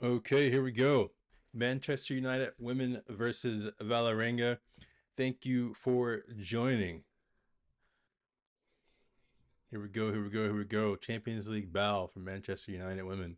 Okay, here we go. Manchester United women versus Valerenga. Thank you for joining. Here we go, here we go, here we go. Champions League bow for Manchester United women.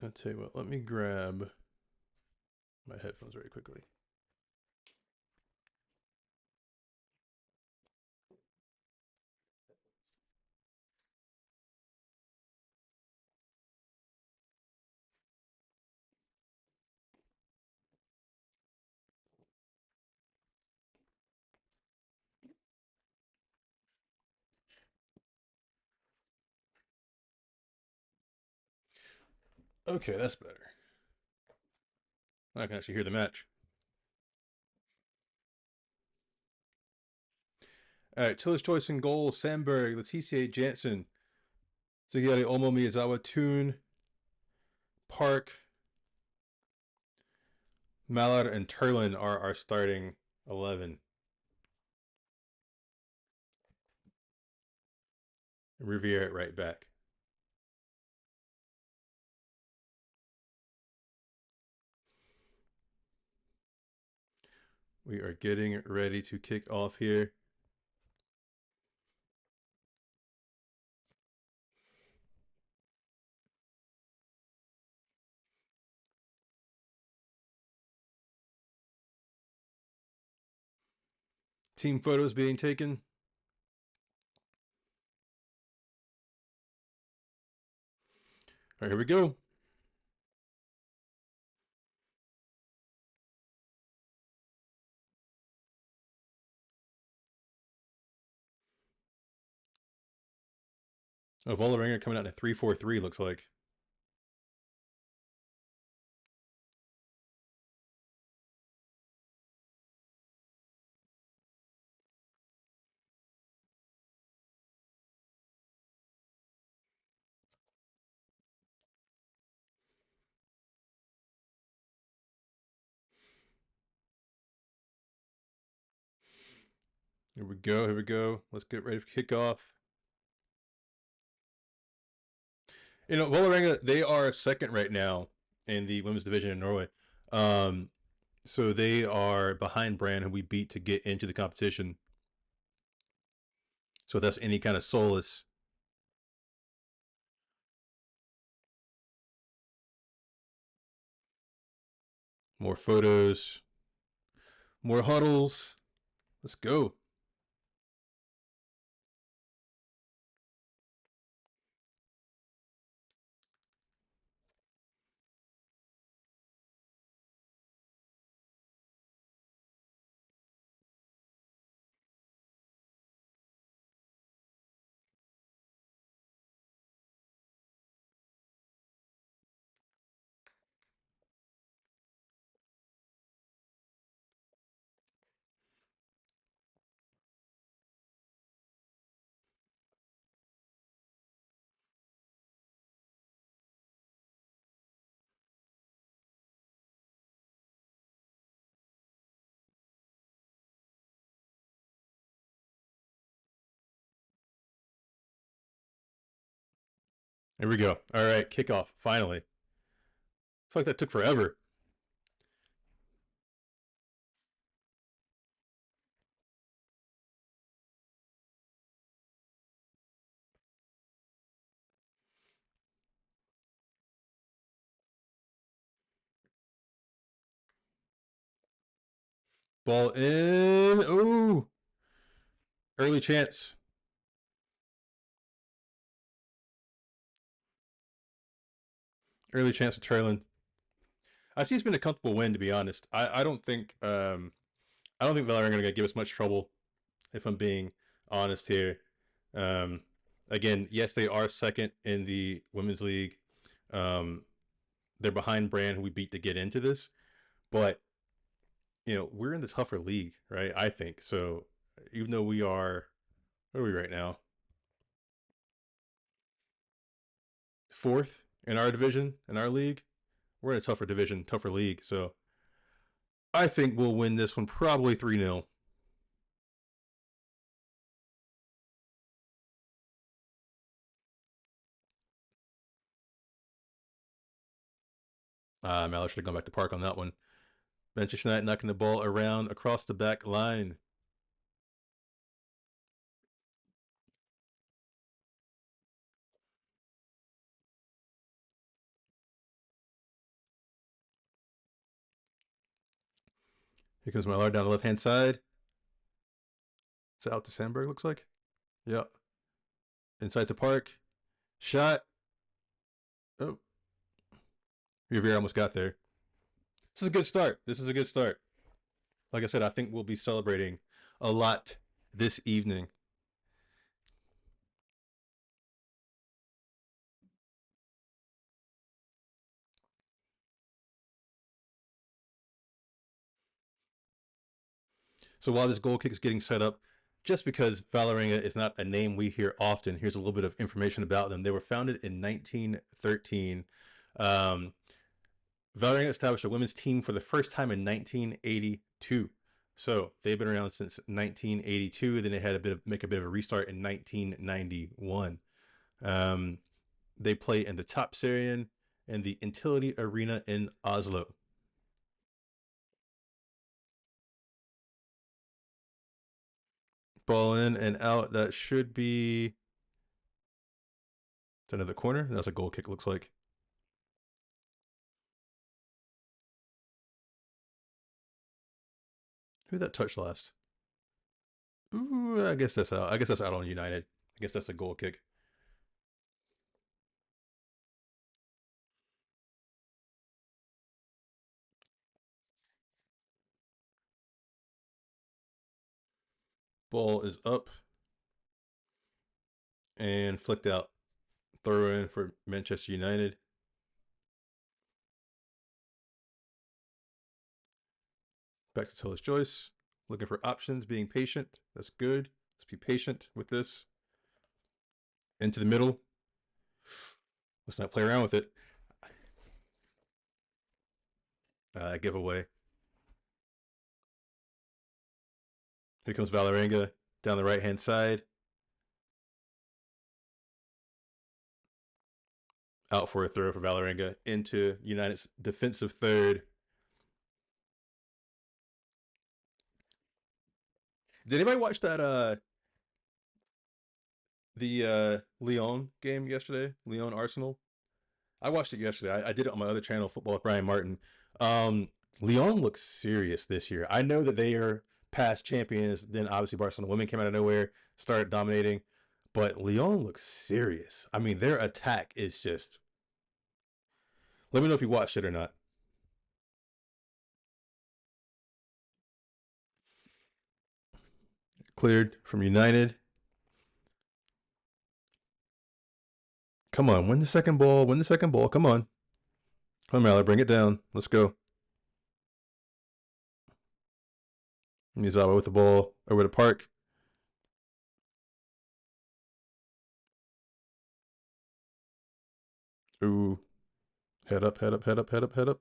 I'll tell you what, let me grab my headphones very quickly. Okay, that's better. I can actually hear the match. All right, Tiller's choice in goal: Sandberg, Leticia Jansen, Zagari Omo Miyazawa, Toon, Park, Mallard, and Turlin are our starting 11. Riviere at right back. We are getting ready to kick off here. Team photos being taken. All right, here we go. Oh, Valerenga coming out in a 3-4-3 looks like. Here we go. Here we go. Let's get ready for kickoff. Valerenga, they are second right now in the women's division in Norway. Um, so they are behind Bryan, who we beat to get into the competition. So that's any kind of solace. More photos, more huddles. Let's go. Here we go. All right, kickoff. Finally. I feel like that took forever. Ball in. Ooh. Early chance. Early chance of trailing. I see it's been a comfortable win, to be honest. I don't think Valorant are going to give us much trouble, if I'm being honest here. Um, Again, yes, they are second in the women's league. Um, they're behind Brand, who we beat to get into this, but we're in the tougher league, right? I think so. Even though we are What are we right now? Fourth in our division, in our league. We're in a tougher division, tougher league. So I think we'll win this one probably 3-0. Mallory should have gone back to park on that one. Manchester United knocking the ball around across the back line. Here comes Mallory down the left hand side. It's out to Sandberg, looks like. Yep. Inside the park. Shot. Oh. Rivera almost got there. This is a good start. This is a good start. Like I said, I think we'll be celebrating a lot this evening. So while this goal kick is getting set up, just because Valerenga is not a name we hear often, here's a little bit of information about them. They were founded in 1913. Valerenga established a women's team for the first time in 1982. So they've been around since 1982. Then they had make a bit of a restart in 1991. They play in the Top Syrian and the Intility Arena in Oslo. Ball in and out. That should be to another corner. That's a goal kick, looks like. Who that touch last? Ooh, I guess that's out. I guess that's out on United. I guess that's a goal kick. Ball is up and flicked out. Throw in for Manchester United. Back to Tillis Joyce. Looking for options, being patient. That's good. Let's be patient with this. Into the middle. Let's not play around with it. Giveaway. Here comes Valerenga down the right hand side. Out for a throw for Valerenga into United's defensive third. Did anybody watch that the Lyon game yesterday? Lyon Arsenal? I watched it yesterday. I did it on my other channel, Football with Bryan Martin. Lyon looks serious this year. I know that they are past champions. Then obviously Barcelona women came out of nowhere, started dominating. But Lyon looks serious. I mean, their attack is just. Let me know if you watched it or not. Cleared from United. Come on, win the second ball. Win the second ball. Come on. Come on, Mallory, bring it down. Let's go. Miyazawa with the ball over to Park. Ooh. Head up, head up, head up, head up, head up.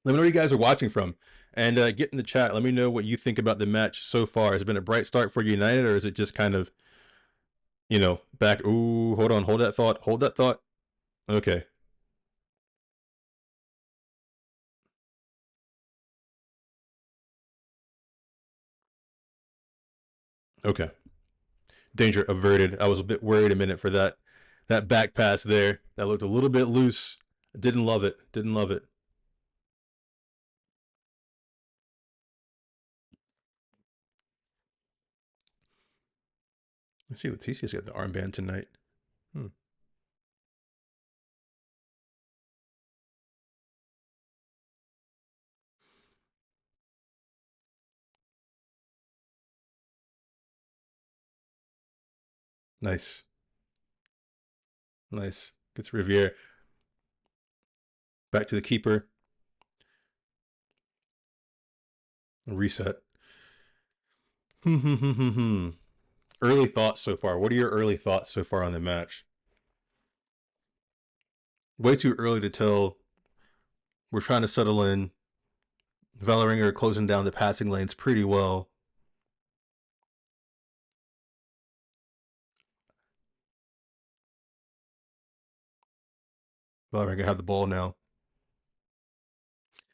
Let me know where you guys are watching from. And get in the chat. Let me know what you think about the match so far. Has it been a bright start for United, or is it just kind of, back? Ooh, hold on. Hold that thought. Hold that thought. Okay. Okay. Danger averted. I was a bit worried a minute for that back pass there. That looked a little bit loose. Didn't love it. Didn't love it. Let's see. Letitia's got the armband tonight. Nice. Nice. Gets Riviere. Back to the keeper. Reset. Early thoughts so far. What are your early thoughts so far on the match? Way too early to tell. We're trying to settle in. Valerenga closing down the passing lanes pretty well. Valerenga have the ball now.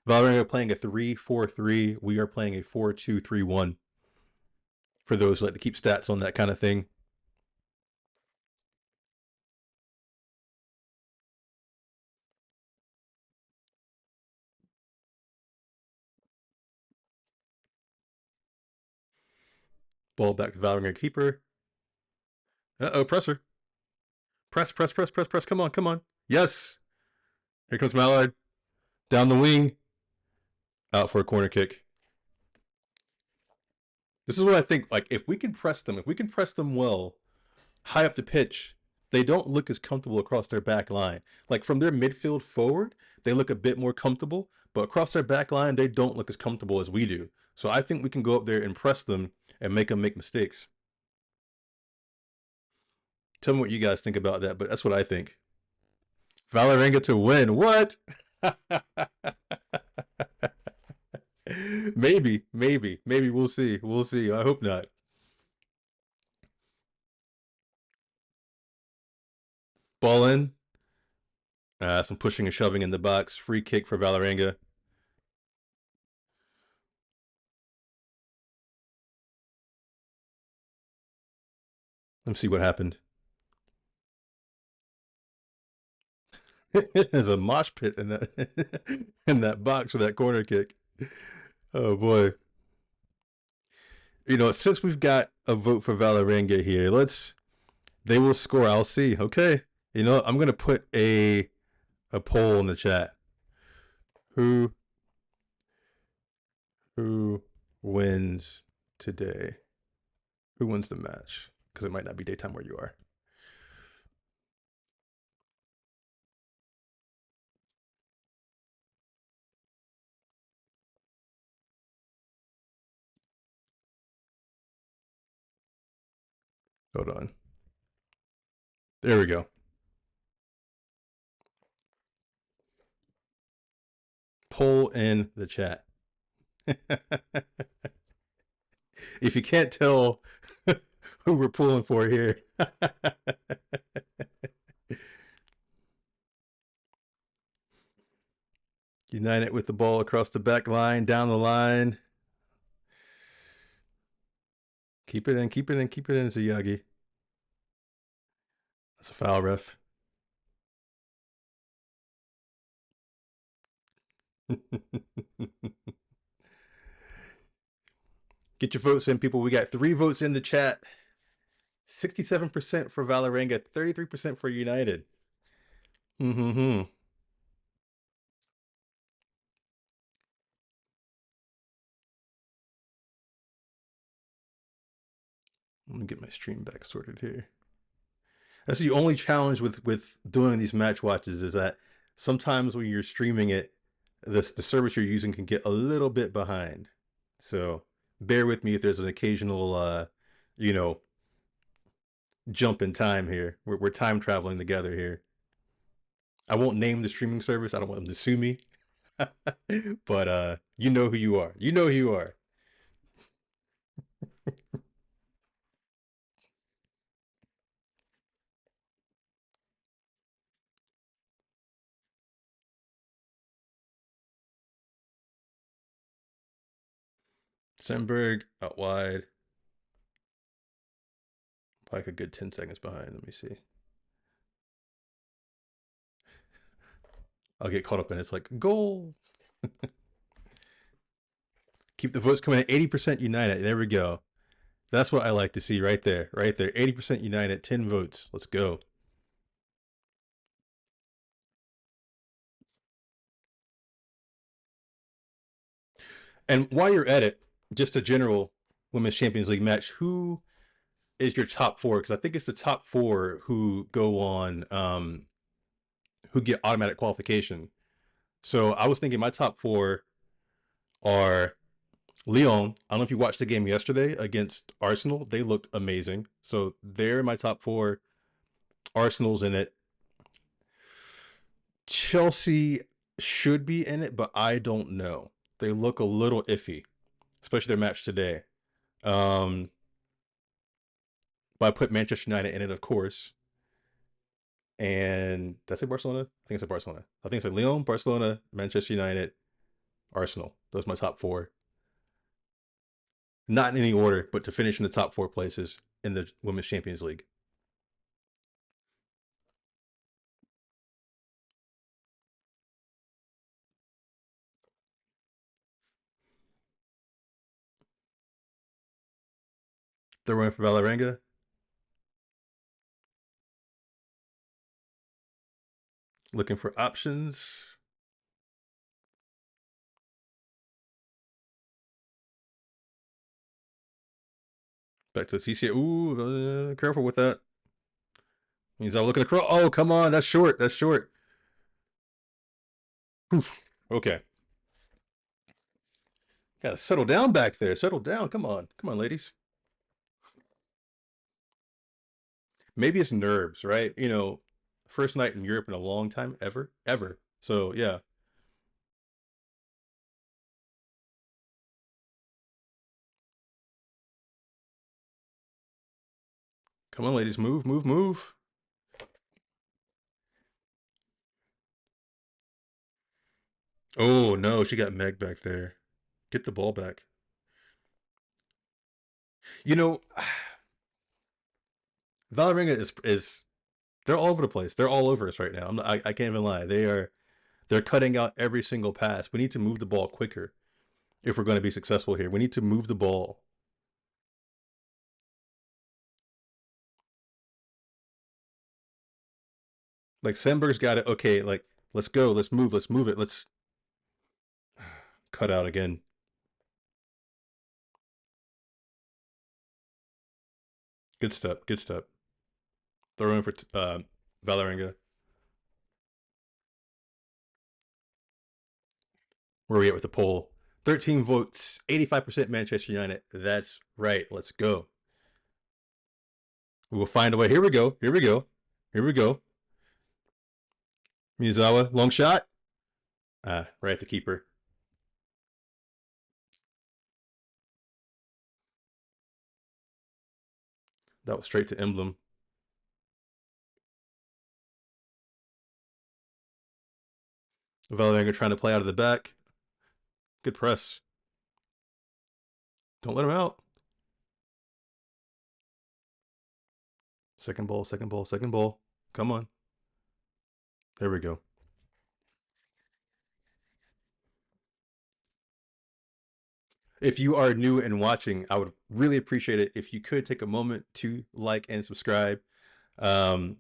Valerenga playing a 3-4-3. We are playing a 4-2-3-1. For those who like to keep stats on that kind of thing. Ball back to Valerenga keeper. Presser. Press, press, press, press, press. Come on, come on. Yes. Here comes Mallard. Down the wing. Out for a corner kick. This is what I think. Like, if we can press them well, high up the pitch, they don't look as comfortable across their back line. Like, from their midfield forward, they look a bit more comfortable, but across their back line, they don't look as comfortable as we do. So I think we can go up there and press them and make them make mistakes. Tell me what you guys think about that, but that's what I think. Valerenga to win. What? maybe. We'll see. We'll see. I hope not. Ball in. Some pushing and shoving in the box. Free kick for Valerenga. Let me see what happened. There's a mosh pit in that in that box for that corner kick. Oh boy. You know, since we've got a vote for Valerenga here, they will score. I'll see. Okay. You know, I'm gonna put a poll in the chat. Who wins today? Who wins the match? Because it might not be daytime where you are. Hold on. There we go. Poll in the chat. If you can't tell who we're pulling for here. United with the ball across the back line, down the line. Keep it in, keep it in, keep it in, Ziyagi. That's a foul, ref. Get your votes in, people. We got 3 votes in the chat. 67% for Valerenga, 33% for United. Mm-hmm. Let me get my stream back sorted here. That's the only challenge with doing these match watches is that sometimes when you're streaming it, the service you're using can get a little bit behind. So bear with me if there's an occasional, you know, jump in time here. We're time traveling together here. I won't name the streaming service. I don't want them to sue me. But you know who you are. You know who you are. Semberg out wide. Like a good 10 seconds behind. Let me see. I'll get caught up in it. It's like goal. Keep the votes coming at 80% United. There we go. That's what I like to see right there. Right there. 80% United, 10 votes. Let's go. And while you're at it, just a general Women's Champions League match, who is your top 4? Because I think it's the top 4 who go on, who get automatic qualification. So I was thinking my top 4 are Lyon, I don't know if you watched the game yesterday against Arsenal. They looked amazing. So they're in my top four. Arsenal's in it. Chelsea should be in it, but I don't know. They look a little iffy, especially their match today. Um, but I put Manchester United in it, of course. And did I say Barcelona? I think I said Barcelona. I think it's like Lyon, Barcelona, Manchester United, Arsenal. Those are my top four. Not in any order, but to finish in the top four places in the Women's Champions League. They're running for Valerenga, looking for options. Back to the CCA. Ooh, careful with that. Means I'm looking across. Oh, come on. That's short. That's short. Oof. Okay. Gotta settle down back there. Settle down. Come on. Come on, ladies. Maybe it's nerves, right? First night in Europe in a long time, ever, ever. So yeah. Come on, ladies. Move, move, move. Oh no, she got Meg back there. Get the ball back. You know, Valerenga is they're all over the place. They're all over us right now. I can't even lie. They're cutting out every single pass. We need to move the ball quicker if we're going to be successful here. We need to move the ball. Like Sandberg's got it. Okay, like let's go. Let's move. Let's move it. Let's cut out again. Good step. Good step. Throw in for Valerenga. Where are we at with the poll? 13 votes, 85% Manchester United. That's right. Let's go. We will find a way. Here we go. Here we go. Here we go. Miyazawa, long shot. Right at the keeper. That was straight to Emblem. Valerenga trying to play out of the back. Good press. Don't let him out. Second ball, second ball, second ball. Come on. There we go. If you are new and watching, I would really appreciate it if you could take a moment to like and subscribe. Um,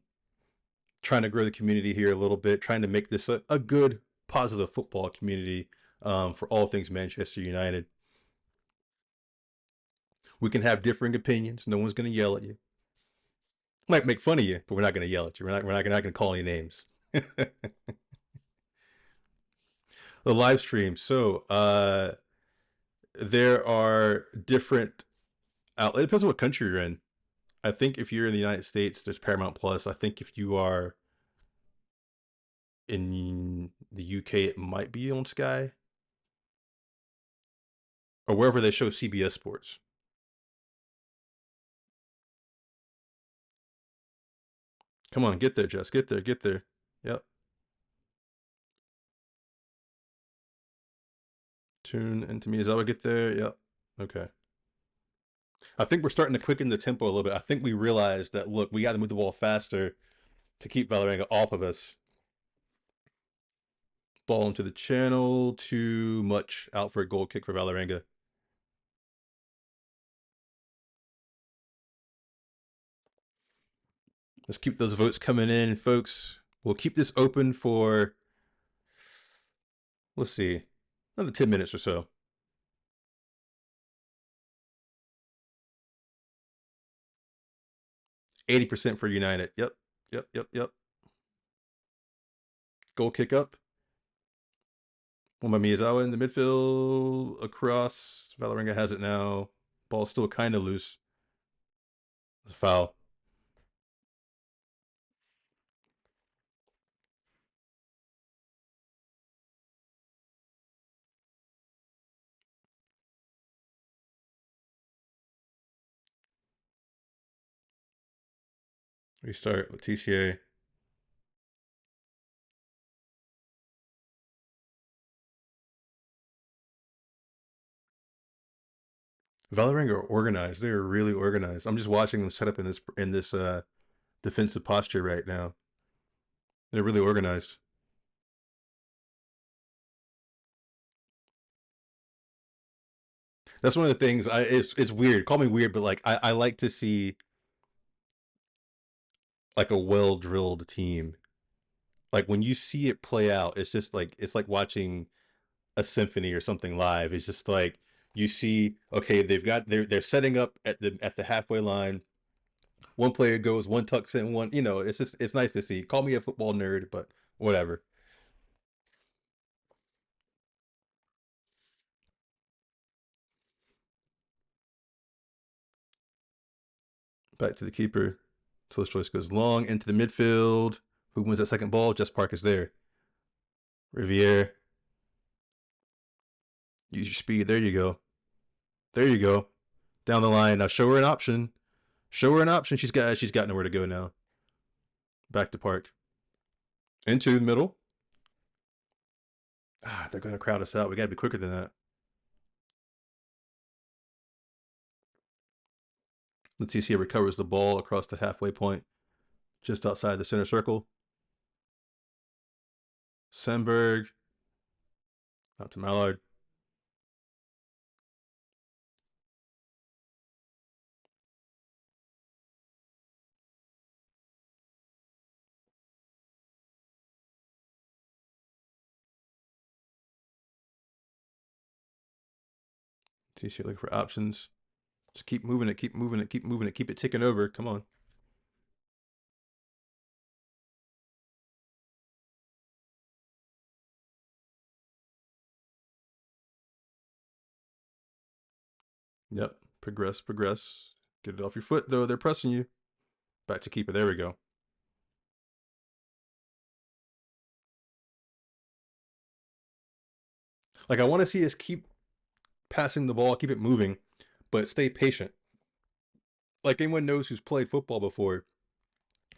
Trying to grow the community here a little bit, trying to make this a good, positive football community for all things Manchester United. We can have differing opinions. No one's going to yell at you. Might make fun of you, but we're not going to yell at you. We're not going to call any names. The live stream. So there are different outlets. It depends on what country you're in. I think if you're in the United States, there's Paramount Plus. I think if you are in the UK, it might be on Sky or wherever they show CBS Sports. Come on, get there, Jess. Get there, get there. Yep. Tune into Miyazawa. Get there. Yep. Okay. I think we're starting to quicken the tempo a little bit. I think we realized that, look, we got to move the ball faster to keep Valerenga off of us. Ball into the channel. Too much out for a goal kick for Valerenga. Let's keep those votes coming in, folks. We'll keep this open for, let's see, another 10 minutes or so. 80% for United. Yep. Yep. Goal kick up. Miyazawa in the midfield across. Valerenga has it now. Ball's still kind of loose. It's a foul. Restart with TCA. Valerenga are organized. They are really organized. I'm just watching them set up in this defensive posture right now. They're really organized. That's one of the things. It's weird. Call me weird, but like I like to see like a well drilled team. Like when you see it play out, it's just like it's like watching a symphony or something live. It's just like you see, okay, they're setting up at the halfway line. One player goes, one tucks in, one. It's nice to see. Call me a football nerd, but whatever. Back to the keeper. So his choice goes long into the midfield. Who wins that second ball? Just Park is there. Riviere. Use your speed. There you go. There you go. Down the line. Now show her an option. Show her an option. She's got nowhere to go now. Back to Park. Into the middle. They're gonna crowd us out. We gotta be quicker than that. Leticia recovers the ball across the halfway point, just outside the center circle. Semberg. Out to Mallard. Leticia looking for options. Just keep moving it, keep moving it, keep moving it, keep it ticking over. Come on. Yep. Progress, progress. Get it off your foot, though. They're pressing you. Back to keeper. There we go. Like, I want to see us keep passing the ball, keep it moving, but stay patient. Like, anyone knows who's played football before,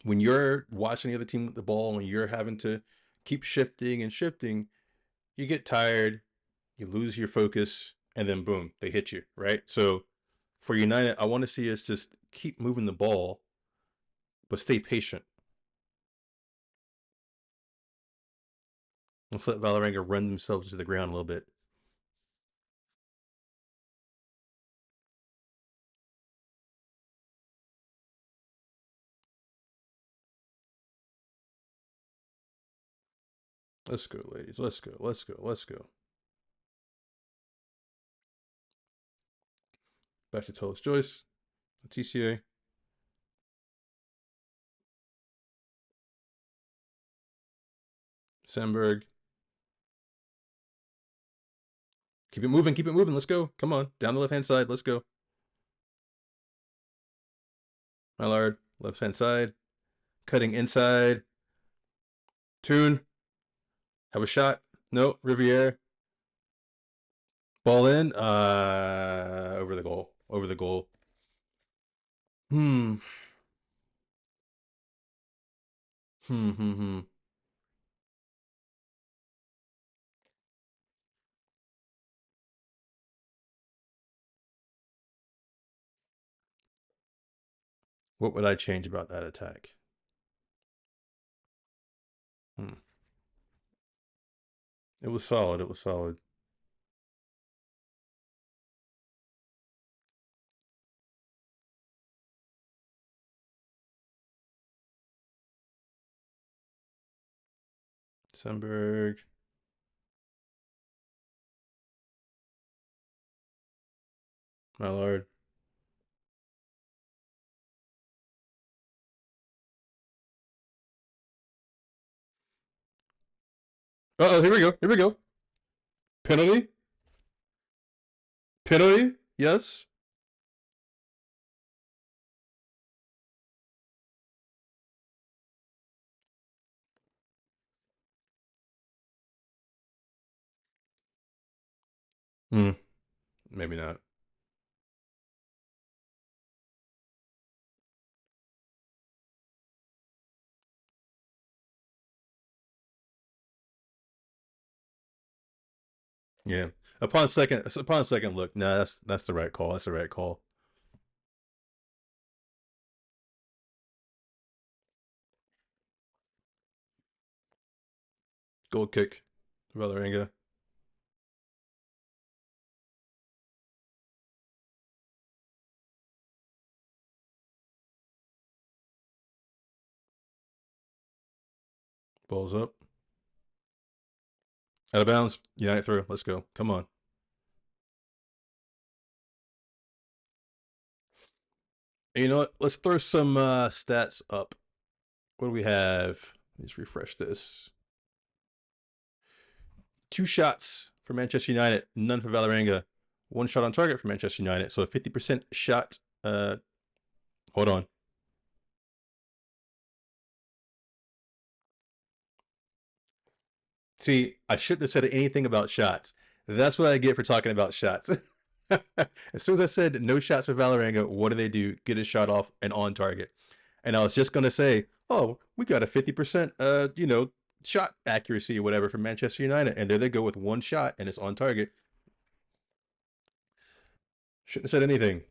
when you're watching the other team with the ball and you're having to keep shifting and shifting, you get tired, you lose your focus, and then boom, they hit you, right? So for United, I want to see us just keep moving the ball, but stay patient. Let's let Valerenga run themselves to the ground a little bit. Let's go, ladies. Let's go. Let's go. Let's go. Back to Tolis Joyce. TCA. Sandberg. Keep it moving. Keep it moving. Let's go. Come on. Down the left hand side. Let's go. Mallard. Left hand side. Cutting inside. Toon. Have a shot. No. Riviere. Ball in. Over the goal. Over the goal. Hmm. Hmm. What would I change about that attack? Hmm. It was solid. It was solid. Sandberg. Mallard. Oh, here we go. Here we go. Penalty? Penalty? Yes. Hmm. Maybe not. Yeah. Upon second look, nah, that's the right call. That's the right call. Goal kick. Valerenga. Balls up. Out of bounds. United through. Let's go. Come on. And you know what? Let's throw some stats up. What do we have? Let's refresh this. 2 shots for Manchester United, none for Valerenga. 1 shot on target for Manchester United. So a 50% shot. Hold on. See, I shouldn't have said anything about shots. That's what I get for talking about shots. As soon as I said no shots for Valerenga, what do? Get a shot off and on target. And I was just gonna say, oh, we got a 50%, shot accuracy or whatever for Manchester United, and there they go with 1 shot and it's on target. Shouldn't have said anything.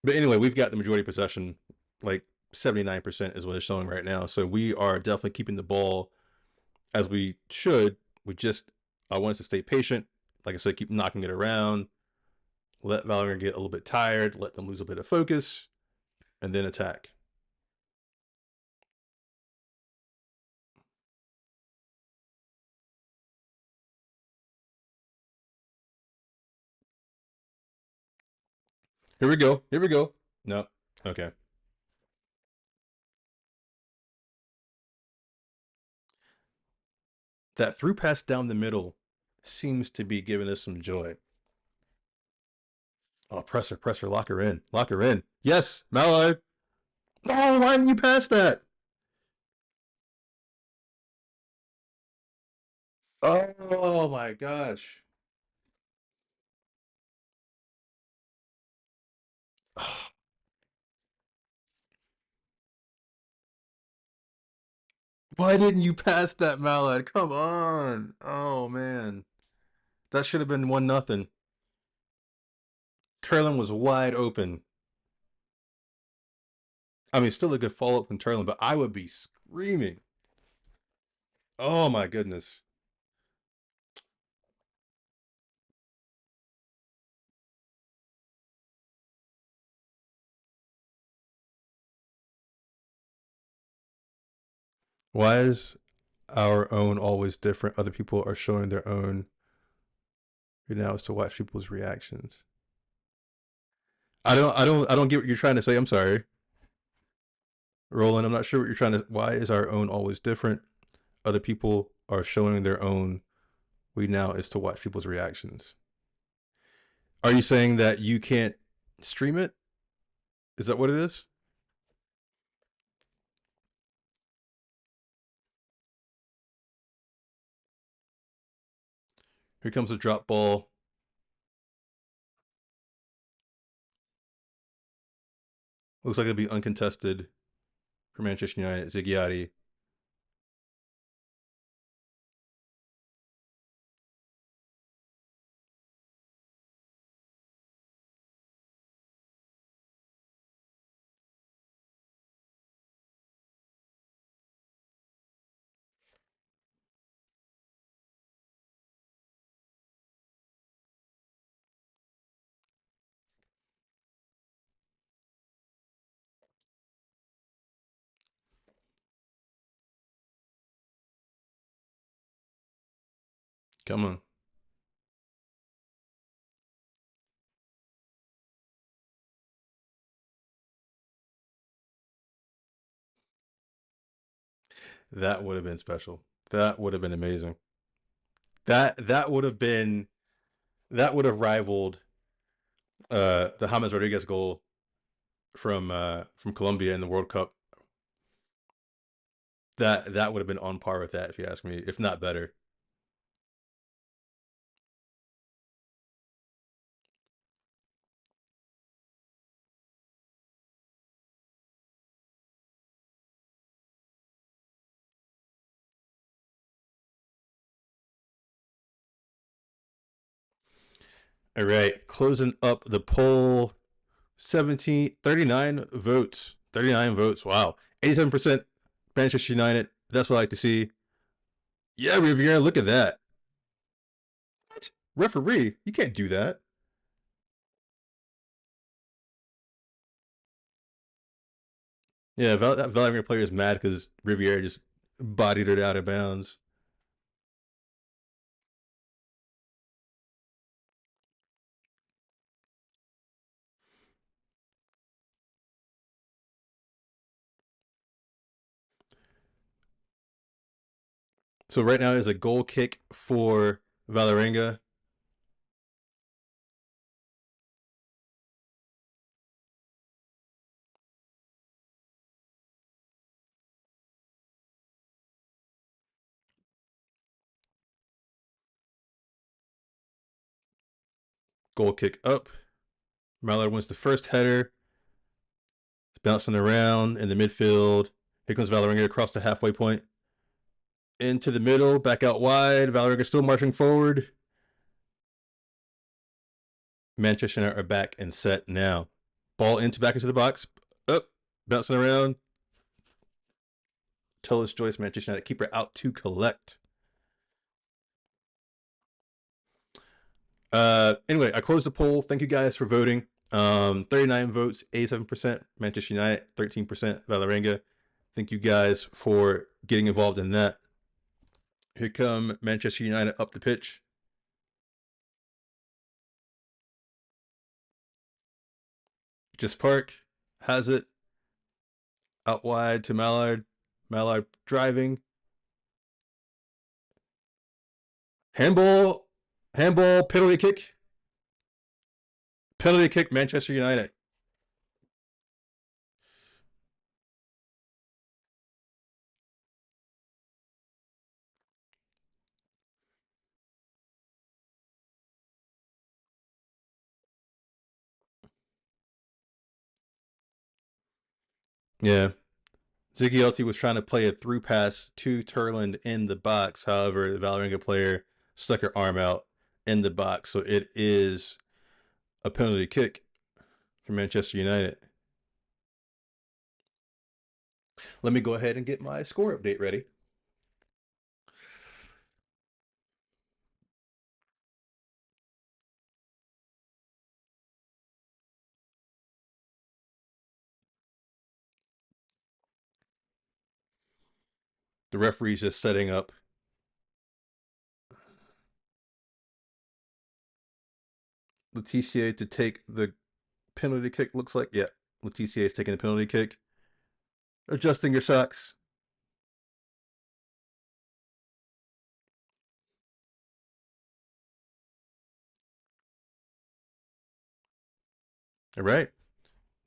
But anyway, we've got the majority possession, like 79% is what it's showing right now. So we are definitely keeping the ball as we should. I want us to stay patient. Like I said, keep knocking it around. Let Valorant get a little bit tired. Let them lose a bit of focus, and then attack. Here we go. Here we go. No. Okay. That through pass down the middle seems to be giving us some joy. Oh, press her, lock her in. Lock her in. Yes, Malloy. Oh, why didn't you pass that? Oh my gosh. Why didn't you pass that, Mallard? Come on. Oh man. That should have been 1-0. Turlin was wide open. I mean, still a good follow up from Turlin, but I would be screaming. Oh my goodness. Why is our own always different? Other people are showing their own. Now is to watch people's reactions. I don't get what you're trying to say. I'm sorry. Roland, I'm not sure what you're trying to. Why is our own always different? Other people are showing their own. We now is to watch people's reactions. Are you saying that you can't stream it? Is that what it is? Here comes a drop ball. Looks like it'll be uncontested for Manchester United. Ziggiati. Come on. That would have been special. That would have been amazing. That would have been that would have rivaled the James Rodriguez goal from Colombia in the World Cup. That would have been on par with that, if you ask me, if not better. All right, closing up the poll. 39 votes. 39 votes. Wow. 87% Manchester United. That's what I like to see. Yeah, Riviera, look at that. What? Referee, you can't do that. Yeah, that Valerenga player is mad because Riviera just bodied it out of bounds. So right now is a goal kick for Valerenga. Goal kick up. Mallard wins the first header. It's bouncing around in the midfield. Here comes Valerenga across the halfway point. Into the middle, back out wide. Valerenga still marching forward. Manchester United are back and set now. Ball back into the box. Up, bouncing around. Tullis Joyce, Manchester United keeper out to collect. Anyway, I closed the poll. Thank you guys for voting. 39 votes, 87% Manchester United, 13% Valerenga. Thank you guys for getting involved in that. Here come Manchester United up the pitch. Just Park has it out wide to Mallard. Mallard driving. Handball, penalty kick. Penalty kick, Manchester United. Yeah. Zigielti was trying to play a through pass to Turland in the box. However, the Valerenga player stuck her arm out in the box. So it is a penalty kick for Manchester United. Let me go ahead and get my score update ready. The referee's just setting up. Letitia to take the penalty kick, looks like. Yeah, Letitia is taking the penalty kick. Adjusting your socks. All right.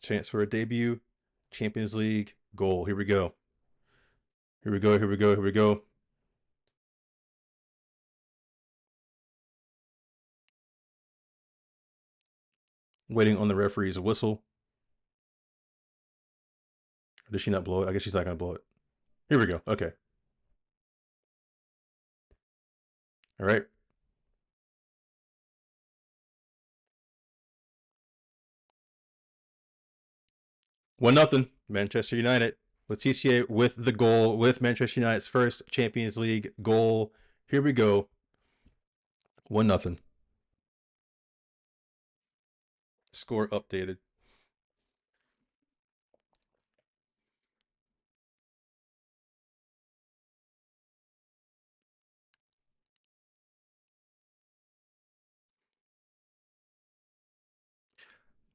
Chance for a debut. Champions League goal. Here we go. Here we go. Here we go. Here we go. Waiting on the referee's whistle. Or did she not blow it? I guess she's not going to blow it. Here we go. Okay. All right. 1-0. Manchester United. Letitia with the goal, with Manchester United's first Champions League goal. Here we go. 1-0. Score updated.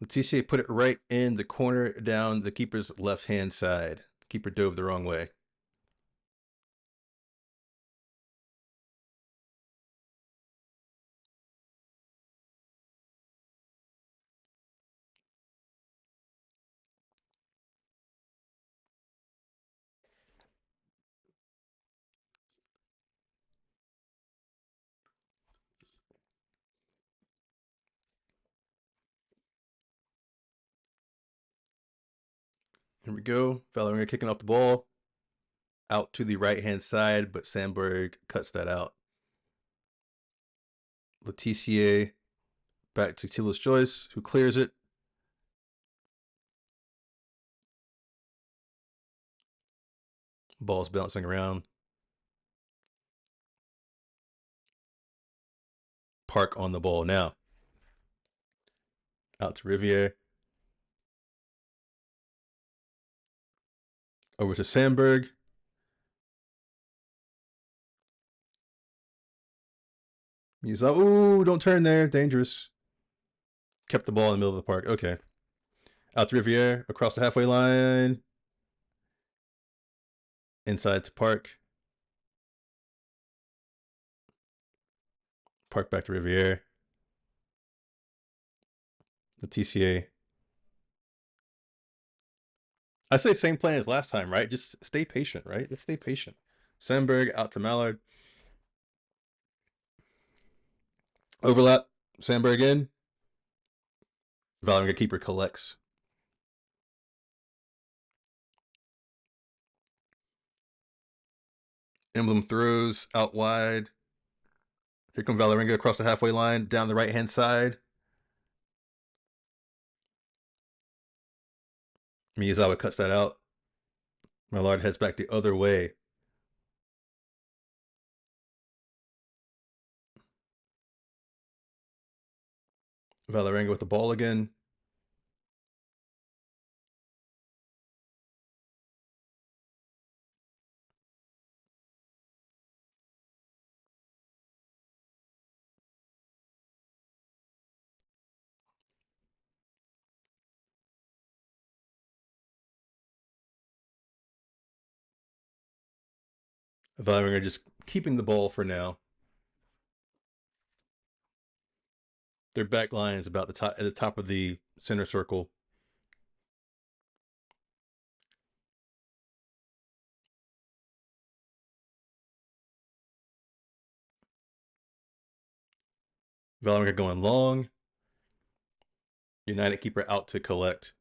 Letitia put it right in the corner down the keeper's left-hand side. Keeper dove the wrong way. Here we go. Valerenga kicking off the ball. Out to the right-hand side, but Sandberg cuts that out. Letitia back to Tilas Joyce, who clears it. Ball's bouncing around. Park on the ball now. Out to Riviere. Over to Sandberg. He's like, ooh, don't turn there. Dangerous. Kept the ball in the middle of the park. Okay. Out to Riviere. Across the halfway line. Inside to Park. Park back to Riviere. The TCA. I say same plan as last time, right? Just stay patient, right? Just stay patient. Sandberg out to Mallard. Overlap. Sandberg in. Valerenga keeper collects. Emblem throws out wide. Here comes Valerenga across the halfway line, down the right-hand side. Miyazawa cuts that out. Mallard heads back the other way. Valerenga with the ball again. Valerenga just keeping the ball for now. Their back line is about at the top of the center circle. Valerenga going long. United keeper out to collect.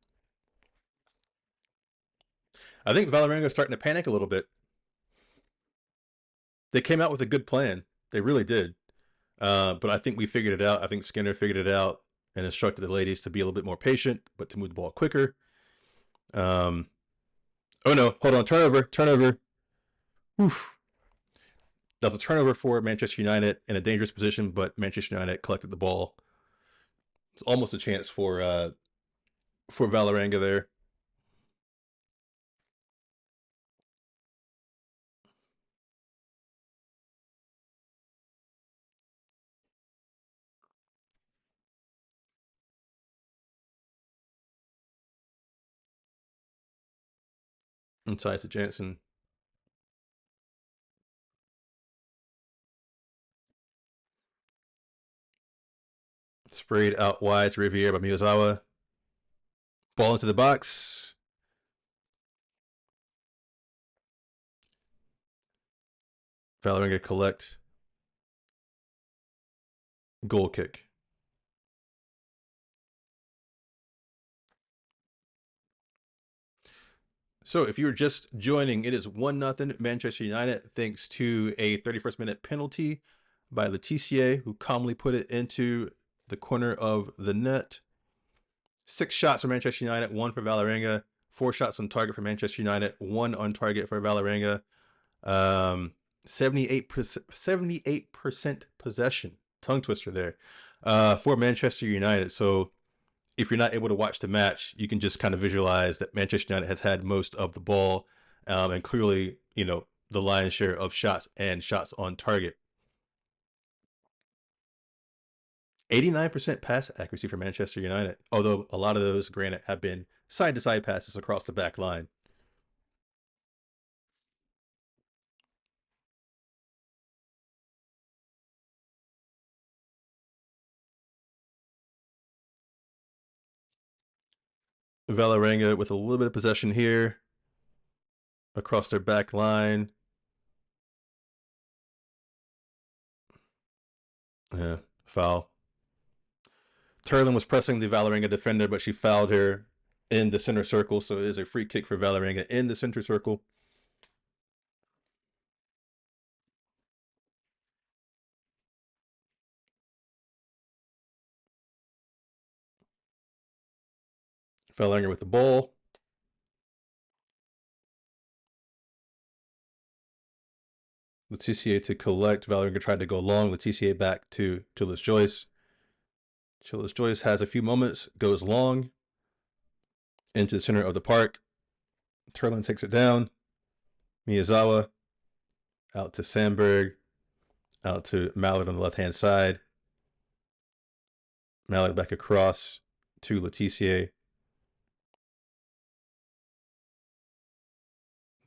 I think Valerenga is starting to panic a little bit. They came out with a good plan. They really did. But I think we figured it out. I think Skinner figured it out and instructed the ladies to be a little bit more patient, but to move the ball quicker. Oh no, hold on. Turnover. Oof. That was a turnover for Manchester United in a dangerous position, but Manchester United collected the ball. It's almost a chance for Valerenga there. Inside to Jansen. Sprayed out wide to Riviere by Miyazawa. Ball into the box. Valerenga collect. Goal kick. So if you were just joining, it is 1-0 Manchester United thanks to a 31st minute penalty by Letitia, who calmly put it into the corner of the net. 6 shots for Manchester United, 1 for Valerenga. 4 shots on target for Manchester United, 1 on target for Valerenga. 78% possession. Tongue twister there for Manchester United. So if you're not able to watch the match, you can just kind of visualize that Manchester United has had most of the ball and clearly, the lion's share of shots and shots on target. 89% pass accuracy for Manchester United, although a lot of those, granted, have been side-to-side passes across the back line. Valerenga with a little bit of possession here across their back line. Foul. Turlin was pressing the Valerenga defender, but she fouled her in the center circle, so it is a free kick for Valerenga in the center circle. Valerenga with the ball. Letitia to collect. Valerenga tried to go long. Letitia back to Chillis Joyce. Chillis Joyce has a few moments, goes long into the center of the park. Turlin takes it down. Miyazawa out to Sandberg, out to Mallard on the left-hand side. Mallard back across to Letitia.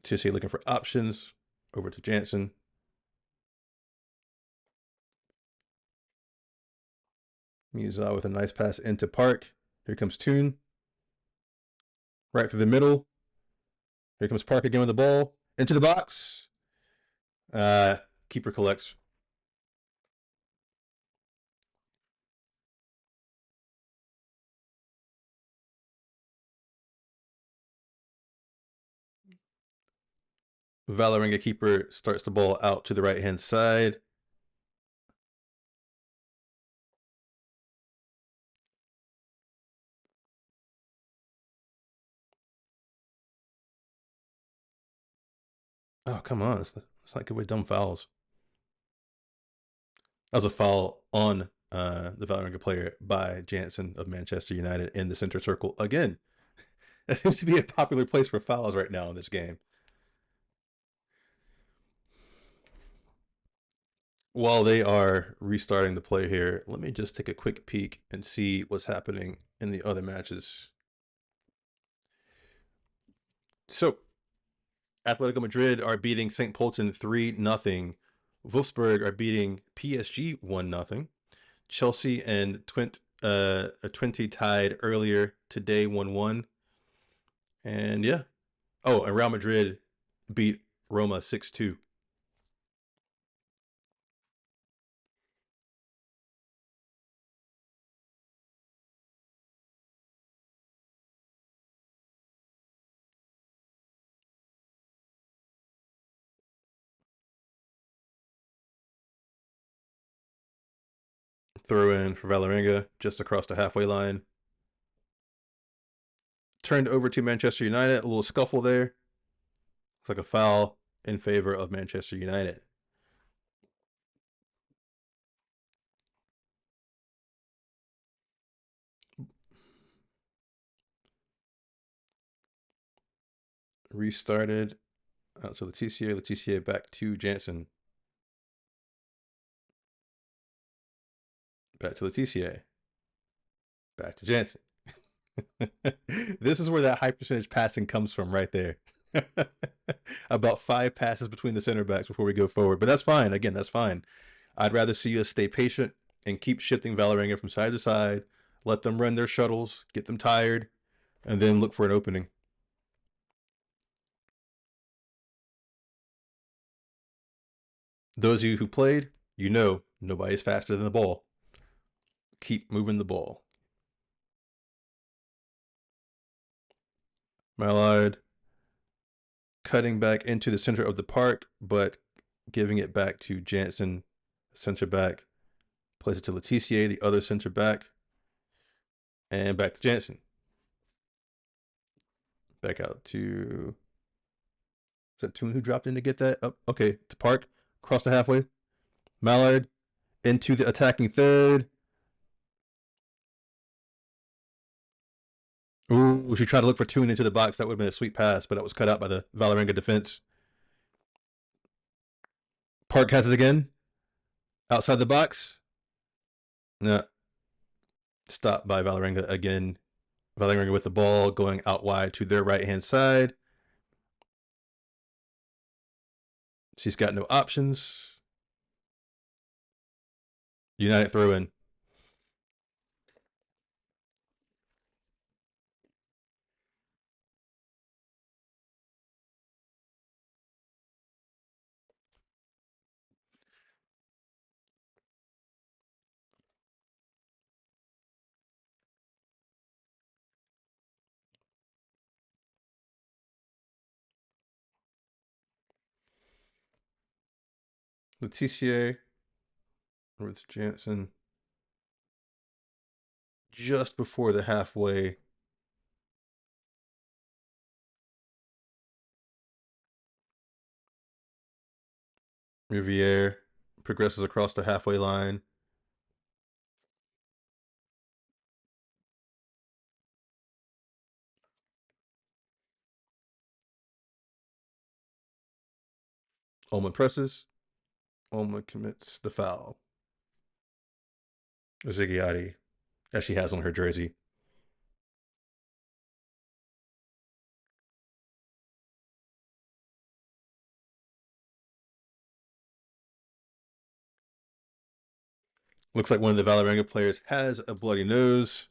Letitia looking for options. Over to Jansen. Miyazawa with a nice pass into Park. Here comes Toon. Right through the middle. Here comes Park again with the ball. Into the box. Keeper collects. Valerenga keeper starts the ball out to the right-hand side. Oh, come on. It's not good with dumb fouls. That was a foul on the Valerenga player by Jansen of Manchester United in the center circle. Again, that seems to be a popular place for fouls right now in this game. While they are restarting the play here, let me just take a quick peek and see what's happening in the other matches. So, Atletico Madrid are beating St. Polten 3-0. Wolfsburg are beating PSG 1-0. Chelsea and Twente tied earlier today 1-1. And yeah. Oh, and Real Madrid beat Roma 6-2. Throw in for Valerenga just across the halfway line. Turned over to Manchester United. A little scuffle there. It's like a foul in favor of Manchester United. Restarted. So Letitia back to Jansen. Back to Letitia. Back to Jansen. This is where that high percentage passing comes from right there. About 5 passes between the center backs before we go forward. But that's fine. Again, that's fine. I'd rather see us stay patient and keep shifting Valerenga from side to side. Let them run their shuttles, get them tired, and then look for an opening. Those of you who played, you know nobody's faster than the ball. Keep moving the ball. Mallard cutting back into the center of the park, but giving it back to Jansen, center back. Plays it to Letitia, the other center back. And back to Jansen. Back out to... Is that Toon who dropped in to get that? Oh, okay, to Park. Across the halfway. Mallard into the attacking third. Ooh, she tried to look for Toon into the box. That would have been a sweet pass, but that was cut out by the Valerenga defense. Park has it again. Outside the box. No. Stopped by Valerenga again. Valerenga with the ball going out wide to their right-hand side. She's got no options. United throw in. Letitia with Jansen just before the halfway. Riviere progresses across the halfway line. Oma presses. Oma commits the foul. Ziggiati, as she has on her jersey. Looks like one of the Valerenga players has a bloody nose.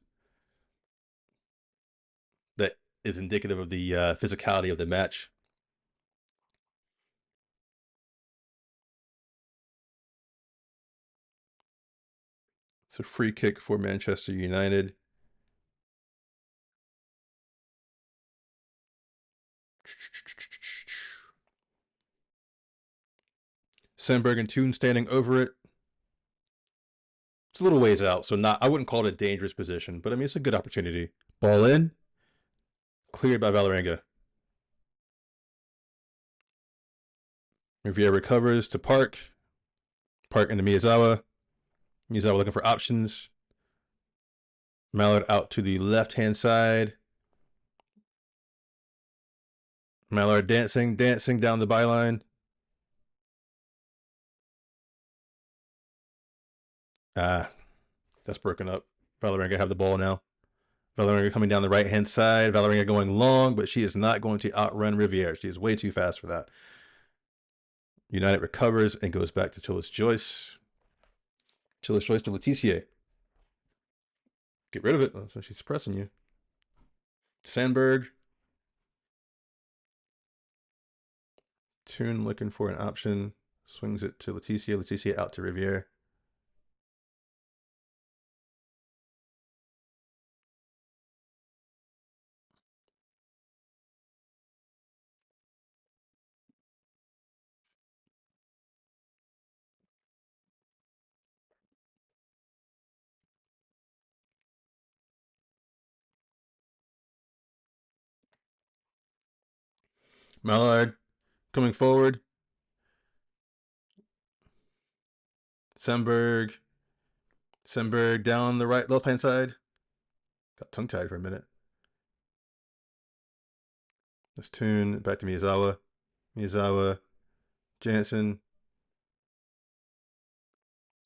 That is indicative of the physicality of the match. It's a free kick for Manchester United. Sandberg and Toon standing over it. It's a little ways out, so I wouldn't call it a dangerous position, but I mean, it's a good opportunity. Ball in. Cleared by Valerenga. Riviere recovers to Park. Park into Miyazawa. Miyazawa looking for options. Mallard out to the left-hand side. Mallard dancing down the byline. That's broken up. Valerenga have the ball now. Valerenga coming down the right-hand side. Valerenga going long, but she is not going to outrun Riviere. She is way too fast for that. United recovers and goes back to Chillis Joyce. Chillis Joyce to Letitia. Get rid of it. So she's pressing you. Sandberg. Toon looking for an option. Swings it to Letitia. Letitia out to Riviere. Mallard coming forward. Sandberg down the left-hand side. Got tongue-tied for a minute. Let's Toon back to Miyazawa. Jansen,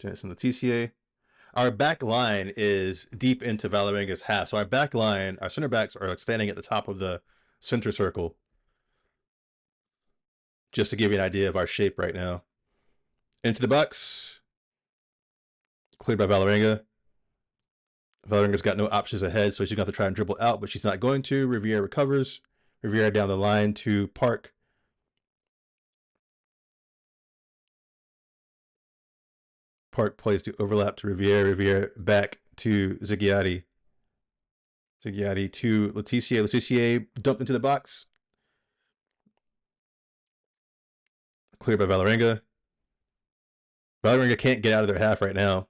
Letitia. Our back line is deep into Valerenga's half. So our back line, our center backs are standing at the top of the center circle. Just to give you an idea of our shape right now. Into the box. Cleared by Valerenga. Valerenga's got no options ahead, so she's going to have to try and dribble out, but she's not going to. Riviere recovers. Riviere down the line to Park. Park plays to overlap to Riviere. Riviere back to Ziggiati. Ziggiati to Letitia. Letitia dumped into the box. Cleared by Valerenga. Valerenga can't get out of their half right now.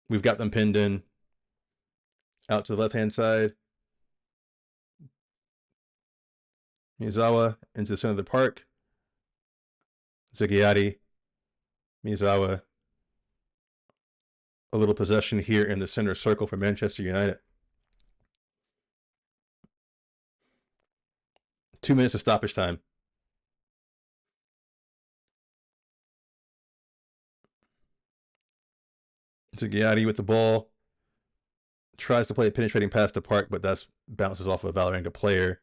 We've got them pinned in. Out to the left-hand side. Miyazawa into the center of the park. Ziggiati. Miyazawa. A little possession here in the center circle for Manchester United. 2 minutes of stoppage time. Ziggiati with the ball. Tries to play a penetrating pass to Park, but that bounces off of a Valerenga player.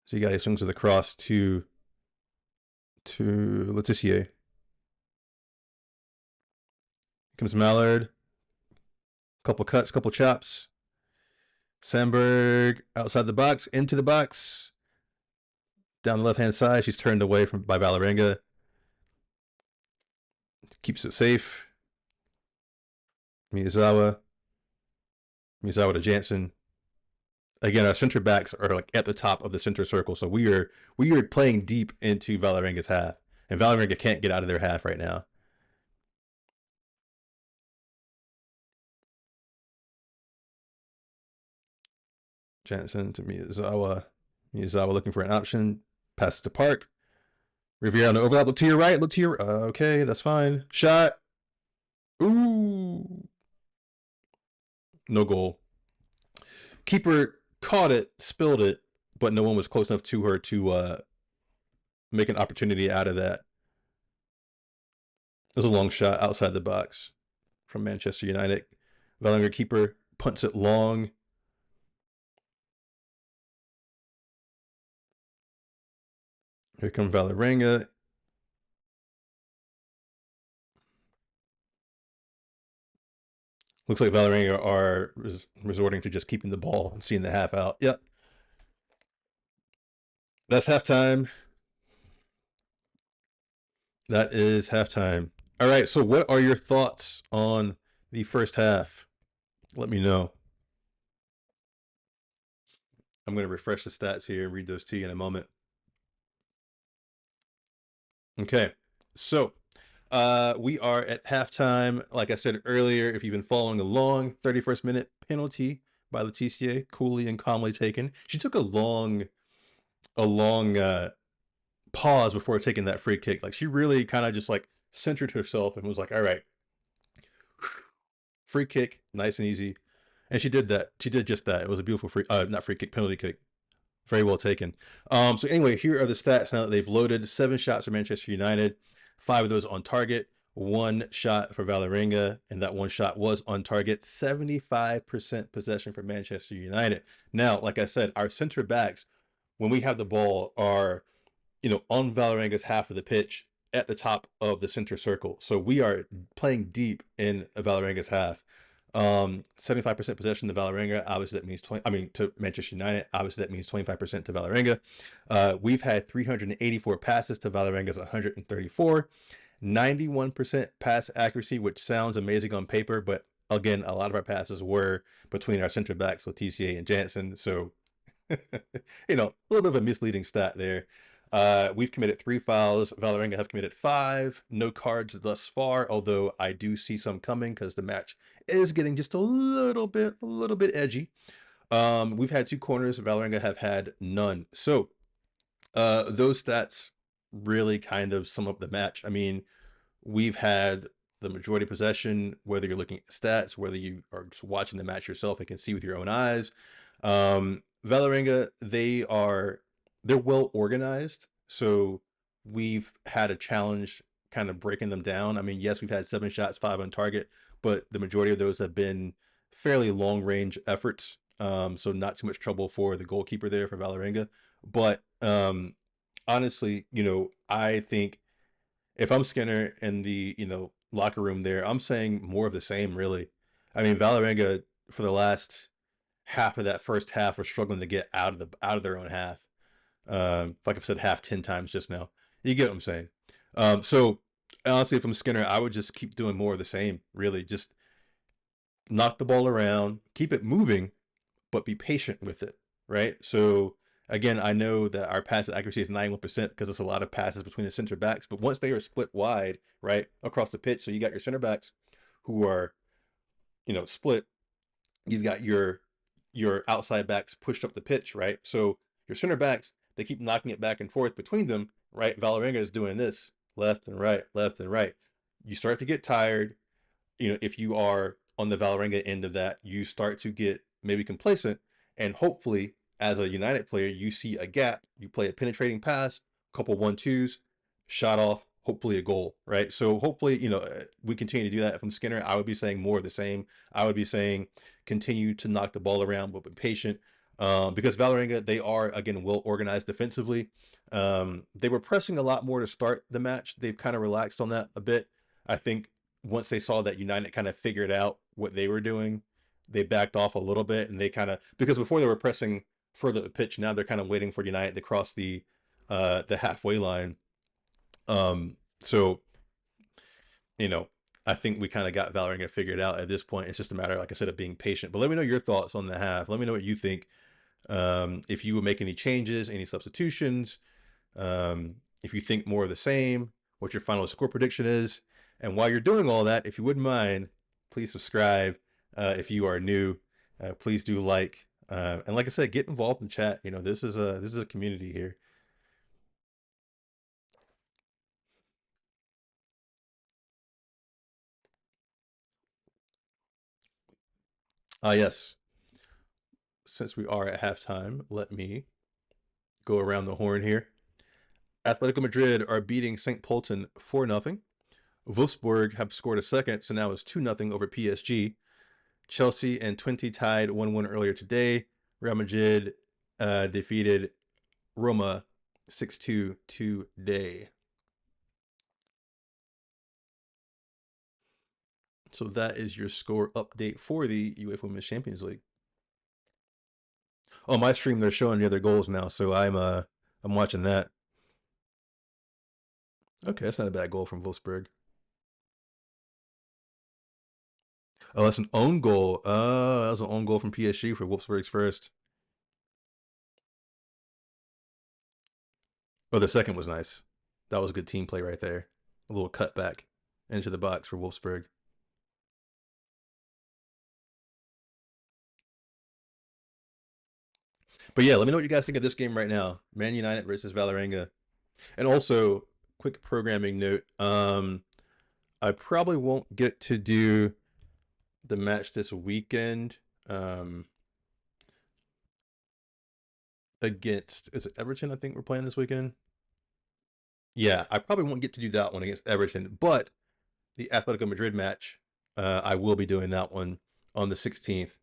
Ziggiati swings with the cross to Letitia. Comes Mallard. Couple cuts, couple chops. Sandberg outside the box, into the box. Down the left-hand side, she's turned away by Valerenga. Keeps it safe. Miyazawa to Jansen. again, our center backs are like at the top of the center circle, so we are playing deep into Valerenga's half, and Valerenga can't get out of their half right now. Jansen to Miyazawa. Miyazawa looking for an option. Passes to Park. Riviera on the overlap. Look to your right. Look to your. Okay, that's fine. Shot. Ooh. No goal. Keeper caught it, spilled it, but no one was close enough to her to make an opportunity out of that. It was a long shot outside the box from Manchester United. Valerenga keeper punts it long. Here comes Valerenga. Looks like Valerenga are resorting to just keeping the ball and seeing the half out. Yep. That's halftime. That is halftime. All right. So, what are your thoughts on the first half? Let me know. I'm going to refresh the stats here and read those to you in a moment. Okay. So, we are at halftime. Like I said earlier, if you've been following along, 31st minute penalty by Leticia, coolly and calmly taken. She took a long pause before taking that free kick. Like she really kind of just like centered herself and was like, all right, free kick, nice and easy. And she did that. She did just that. It was a beautiful not free kick, penalty kick. Very well taken. So anyway, here are the stats now that they've loaded. 7 shots for Manchester United, 5 of those on target, 1 shot for Valerenga, and that 1 shot was on target. 75% possession for Manchester United. Now, like I said, our center backs, when we have the ball, are on Valerenga's half of the pitch at the top of the center circle. So we are playing deep in Valerenga's half. 75% possession to Valerenga. Obviously, that means to Manchester United. Obviously, that means 25% to Valerenga. We've had 384 passes to Valerenga's 134. 91% pass accuracy, which sounds amazing on paper, but again, a lot of our passes were between our center backs, Leticia and Jansen. So, a little bit of a misleading stat there. We've committed 3 fouls. Valerenga have committed 5. No cards thus far, although I do see some coming because the match is getting just a little bit edgy. We've had 2 corners. Valerenga have had none. So those stats really kind of sum up the match. I mean, we've had the majority possession, whether you're looking at stats, whether you are just watching the match yourself and can see with your own eyes. Valerenga, they're well organized. So we've had a challenge kind of breaking them down. I mean, yes, we've had 7 shots, 5 on target, but the majority of those have been fairly long range efforts. So not too much trouble for the goalkeeper there for Valerenga. But honestly, I think if I'm Skinner in the, locker room there, I'm saying more of the same, really. I mean, Valerenga for the last half of that first half are struggling to get out of their own half. Like I've said half 10 times just now. You get what I'm saying. So honestly, if I'm Skinner, I would just keep doing more of the same, really. Just knock the ball around, keep it moving, but be patient with it, right? So again, I know that our pass accuracy is 91% because it's a lot of passes between the center backs, but once they are split wide, right, across the pitch, so you got your center backs who are, split, you've got your outside backs pushed up the pitch, right? So your center backs, they keep knocking it back and forth between them, right? Valerenga is doing this left and right, left and right. You start to get tired. If you are on the Valerenga end of that, you start to get maybe complacent, and hopefully, as a United player, you see a gap, you play a penetrating pass, couple 1-2s, shot off, hopefully a goal, right? So hopefully, we continue to do that. If I'm Skinner, I would be saying more of the same. I would be saying continue to knock the ball around, but be patient. Because Valerenga, they are, again, well organized defensively. They were pressing a lot more to start the match. They've kind of relaxed on that a bit. I think once they saw that United kind of figured out what they were doing, they backed off a little bit, and they because before they were pressing further the pitch, now they're kind of waiting for United to cross the halfway line. So I think we kind of got Valerenga figured out at this point. It's just a matter, like I said, of being patient. But let me know your thoughts on the half. Let me know what you think. If you would make any changes, any substitutions, if you think more of the same, what your final score prediction is. And while you're doing all that, if you wouldn't mind, please subscribe. If you are new, please do like. And like I said, get involved in the chat. You know, this is a community here. Yes. Since we are at halftime, let me go around the horn here. Atletico Madrid are beating St. Polten 4-0. Wolfsburg have scored a second, so now it's 2-0 over PSG. Chelsea and Twente tied 1-1 earlier today. Real Madrid defeated Roma 6-2 today. So that is your score update for the UEFA Women's Champions League. On my stream, they're showing the other goals now, so I'm watching that. Okay, that's not a bad goal from Wolfsburg. Oh, that's an own goal. That was an own goal from PSG for Wolfsburg's first. Oh, the second was nice. That was a good team play right there. A little cutback into the box for Wolfsburg. But yeah, let me know what you guys think of this game right now. Man United versus Valerenga. And also, quick programming note. I probably won't get to do the match this weekend. Against, is it Everton? I think we're playing this weekend. Yeah, I probably won't get to do that one against Everton, but the Atletico Madrid match, I will be doing that one on the 16th.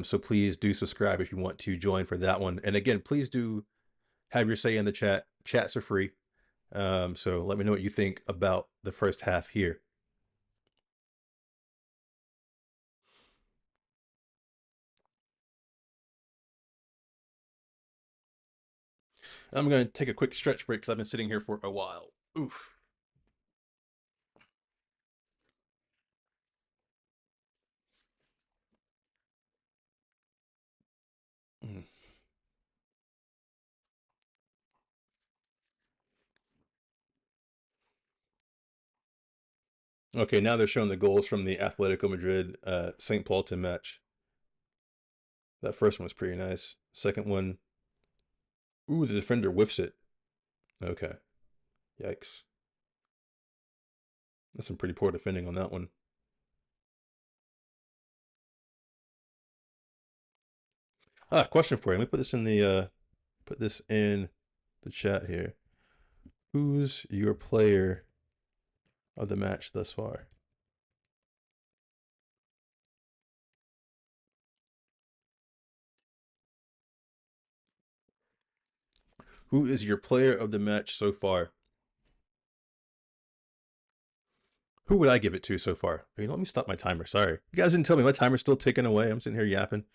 So please do subscribe if you want to join for that one. And again, please do have your say in the chat. Chats are free. So let me know what you think about the first half here. I'm going to take a quick stretch break because I've been sitting here for a while. Oof. Mm. Okay, now they're showing the goals from the Atletico Madrid St. Paulton match. That first one was pretty nice. Second one, ooh, the defender whiffs it. Okay, yikes. That's some pretty poor defending on that one. Question for you. Let me put this in the chat here. Who's your player of the match thus far? Who is your player of the match so far? Who would I give it to so far? You know, let me stop my timer. Sorry. You guys didn't tell me my timer's still ticking away. I'm sitting here yapping.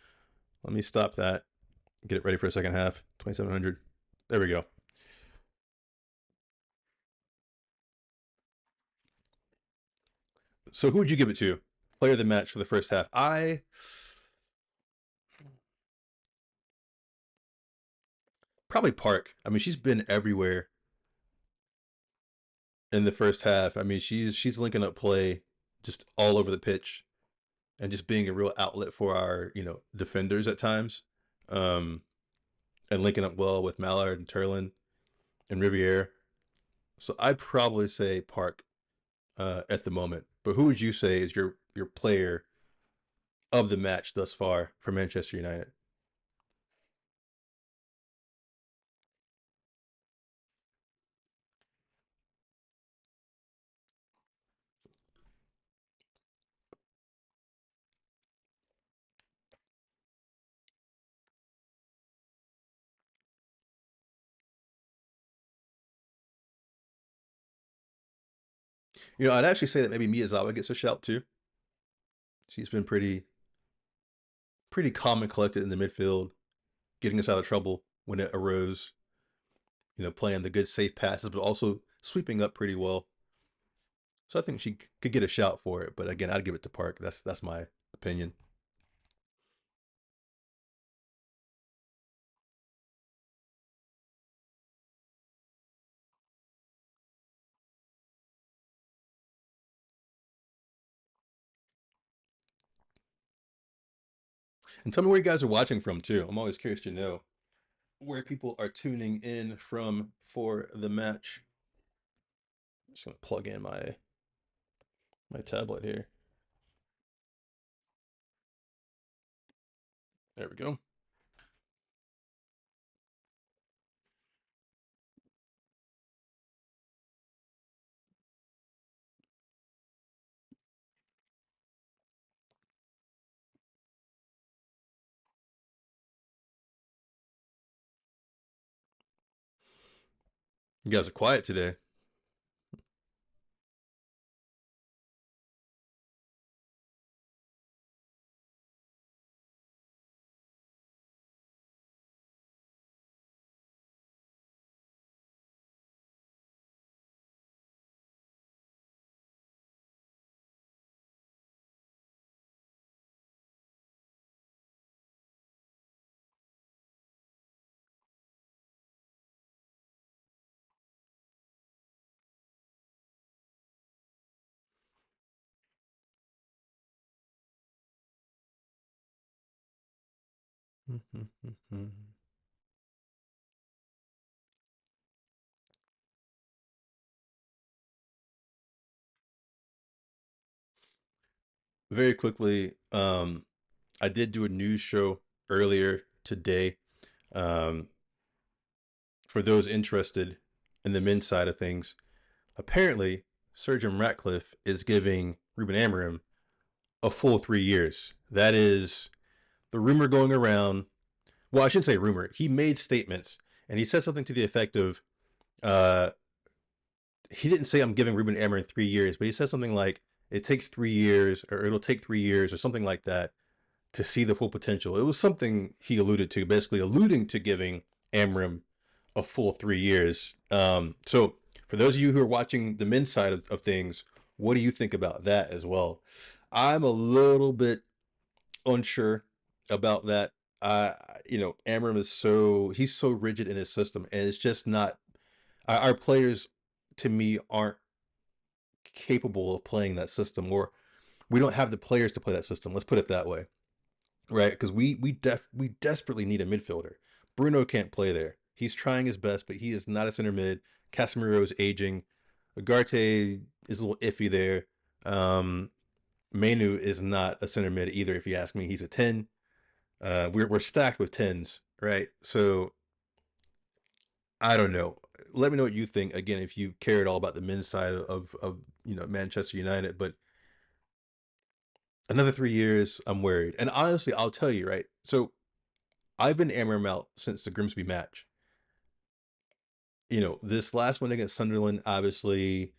Let me stop that. Get it ready for a second half. 2,700. There we go. So who would you give it to? Player of the match for the first half. Probably Park. I mean, she's been everywhere in the first half. I mean, she's linking up play just all over the pitch and just being a real outlet for our, defenders at times. Um, and linking up well with Mallard and Turlin and Riviere. So I'd probably say Park at the moment. But who would you say is your player of the match thus far for Manchester United? I'd actually say that maybe Miyazawa gets a shout too. She's been pretty calm and collected in the midfield, getting us out of trouble when it arose. Playing the good safe passes, but also sweeping up pretty well. So I think she could get a shout for it. But again, I'd give it to Park. That's my opinion. And tell me where you guys are watching from too. I'm always curious to know where people are tuning in from for the match. Just gonna plug in my tablet here. There we go. You guys are quiet today. Very quickly, I did do a news show earlier today. Um, for those interested in the men's side of things, apparently Surgeon Ratcliffe is giving Ruben Amorim a full 3 years. That is the rumor going around. Well, I shouldn't say rumor. He made statements and he said something to the effect of, uh, he didn't say I'm giving Ruben Amorim 3 years, but he said something like it takes 3 years or it'll take 3 years or something like that to see the full potential. It was something he alluded to, basically alluding to giving Amram a full 3 years. So for those of you who are watching the men's side of things, what do you think about that as well? I'm a little bit unsure about that. Amram is he's so rigid in his system, and it's just not. Our players, to me, aren't capable of playing that system, or we don't have the players to play that system. Let's put it that way, right? Because we desperately need a midfielder. Bruno can't play there. He's trying his best, but he is not a center mid. Casemiro is aging. Ugarte is a little iffy there. Manu is not a center mid either. If you ask me, he's a 10. We're stacked with tens, right? So I don't know. Let me know what you think. Again, if you care at all about the men's side of Manchester United, but another 3 years, I'm worried. And honestly, I'll tell you, right? So I've been Amram out since the Grimsby match. This last one against Sunderland obviously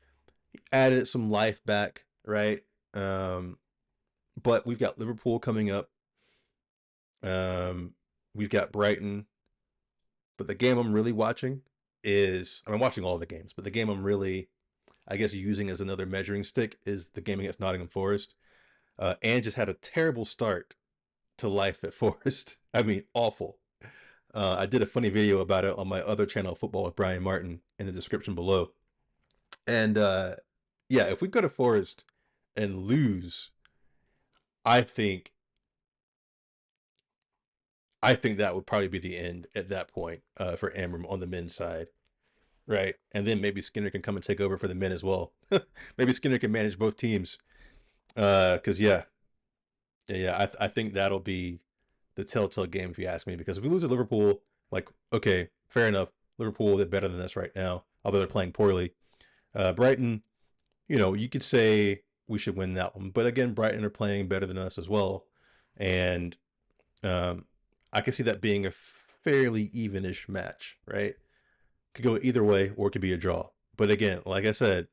added some life back, right? Um, but we've got Liverpool coming up. Um, we've got Brighton. But the game I'm really watching I'm watching all the games, but the game I'm really, I guess, using as another measuring stick is the game against Nottingham Forest. And just had a terrible start to life at Forest. I mean, awful. I did a funny video about it on my other channel, Football with Bryan Martin, in the description below. And yeah, if we go to Forest and lose, I think I think that would probably be the end at that point for Amram on the men's side, right? And then maybe Skinner can come and take over for the men as well. Maybe Skinner can manage both teams. Because I think that'll be the telltale game if you ask me. Because if we lose to Liverpool, like okay, fair enough. Liverpool, they're better than us right now, although they're playing poorly. Brighton, you could say we should win that one. But again, Brighton are playing better than us as well. And um, I can see that being a fairly evenish match, right? Could go either way or it could be a draw. But again, like I said,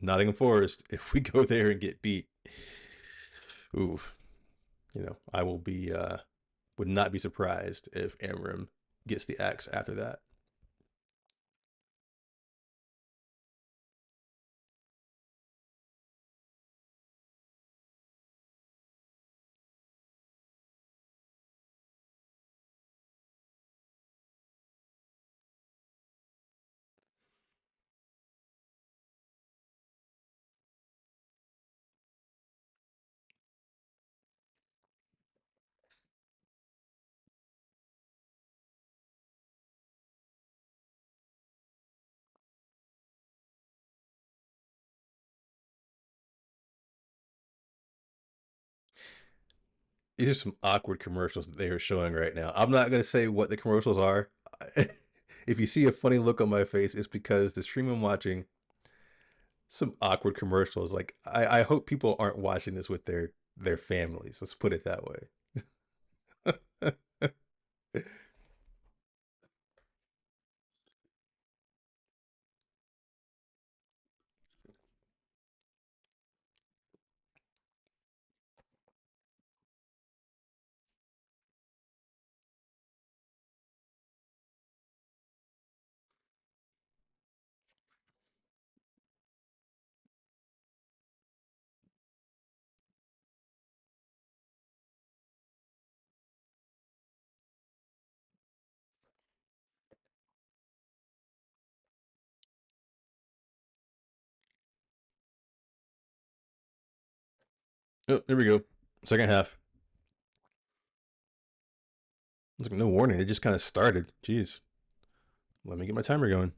Nottingham Forest, if we go there and get beat, ooh, I would not be surprised if Amram gets the axe after that. These are some awkward commercials that they are showing right now. I'm not going to say what the commercials are. If you see a funny look on my face, it's because the stream I'm watching, some awkward commercials. Like I hope people aren't watching this with their families. Let's put it that way. Oh, there we go. Second half. It's like no warning. It just kind of started. Jeez. Let me get my timer going.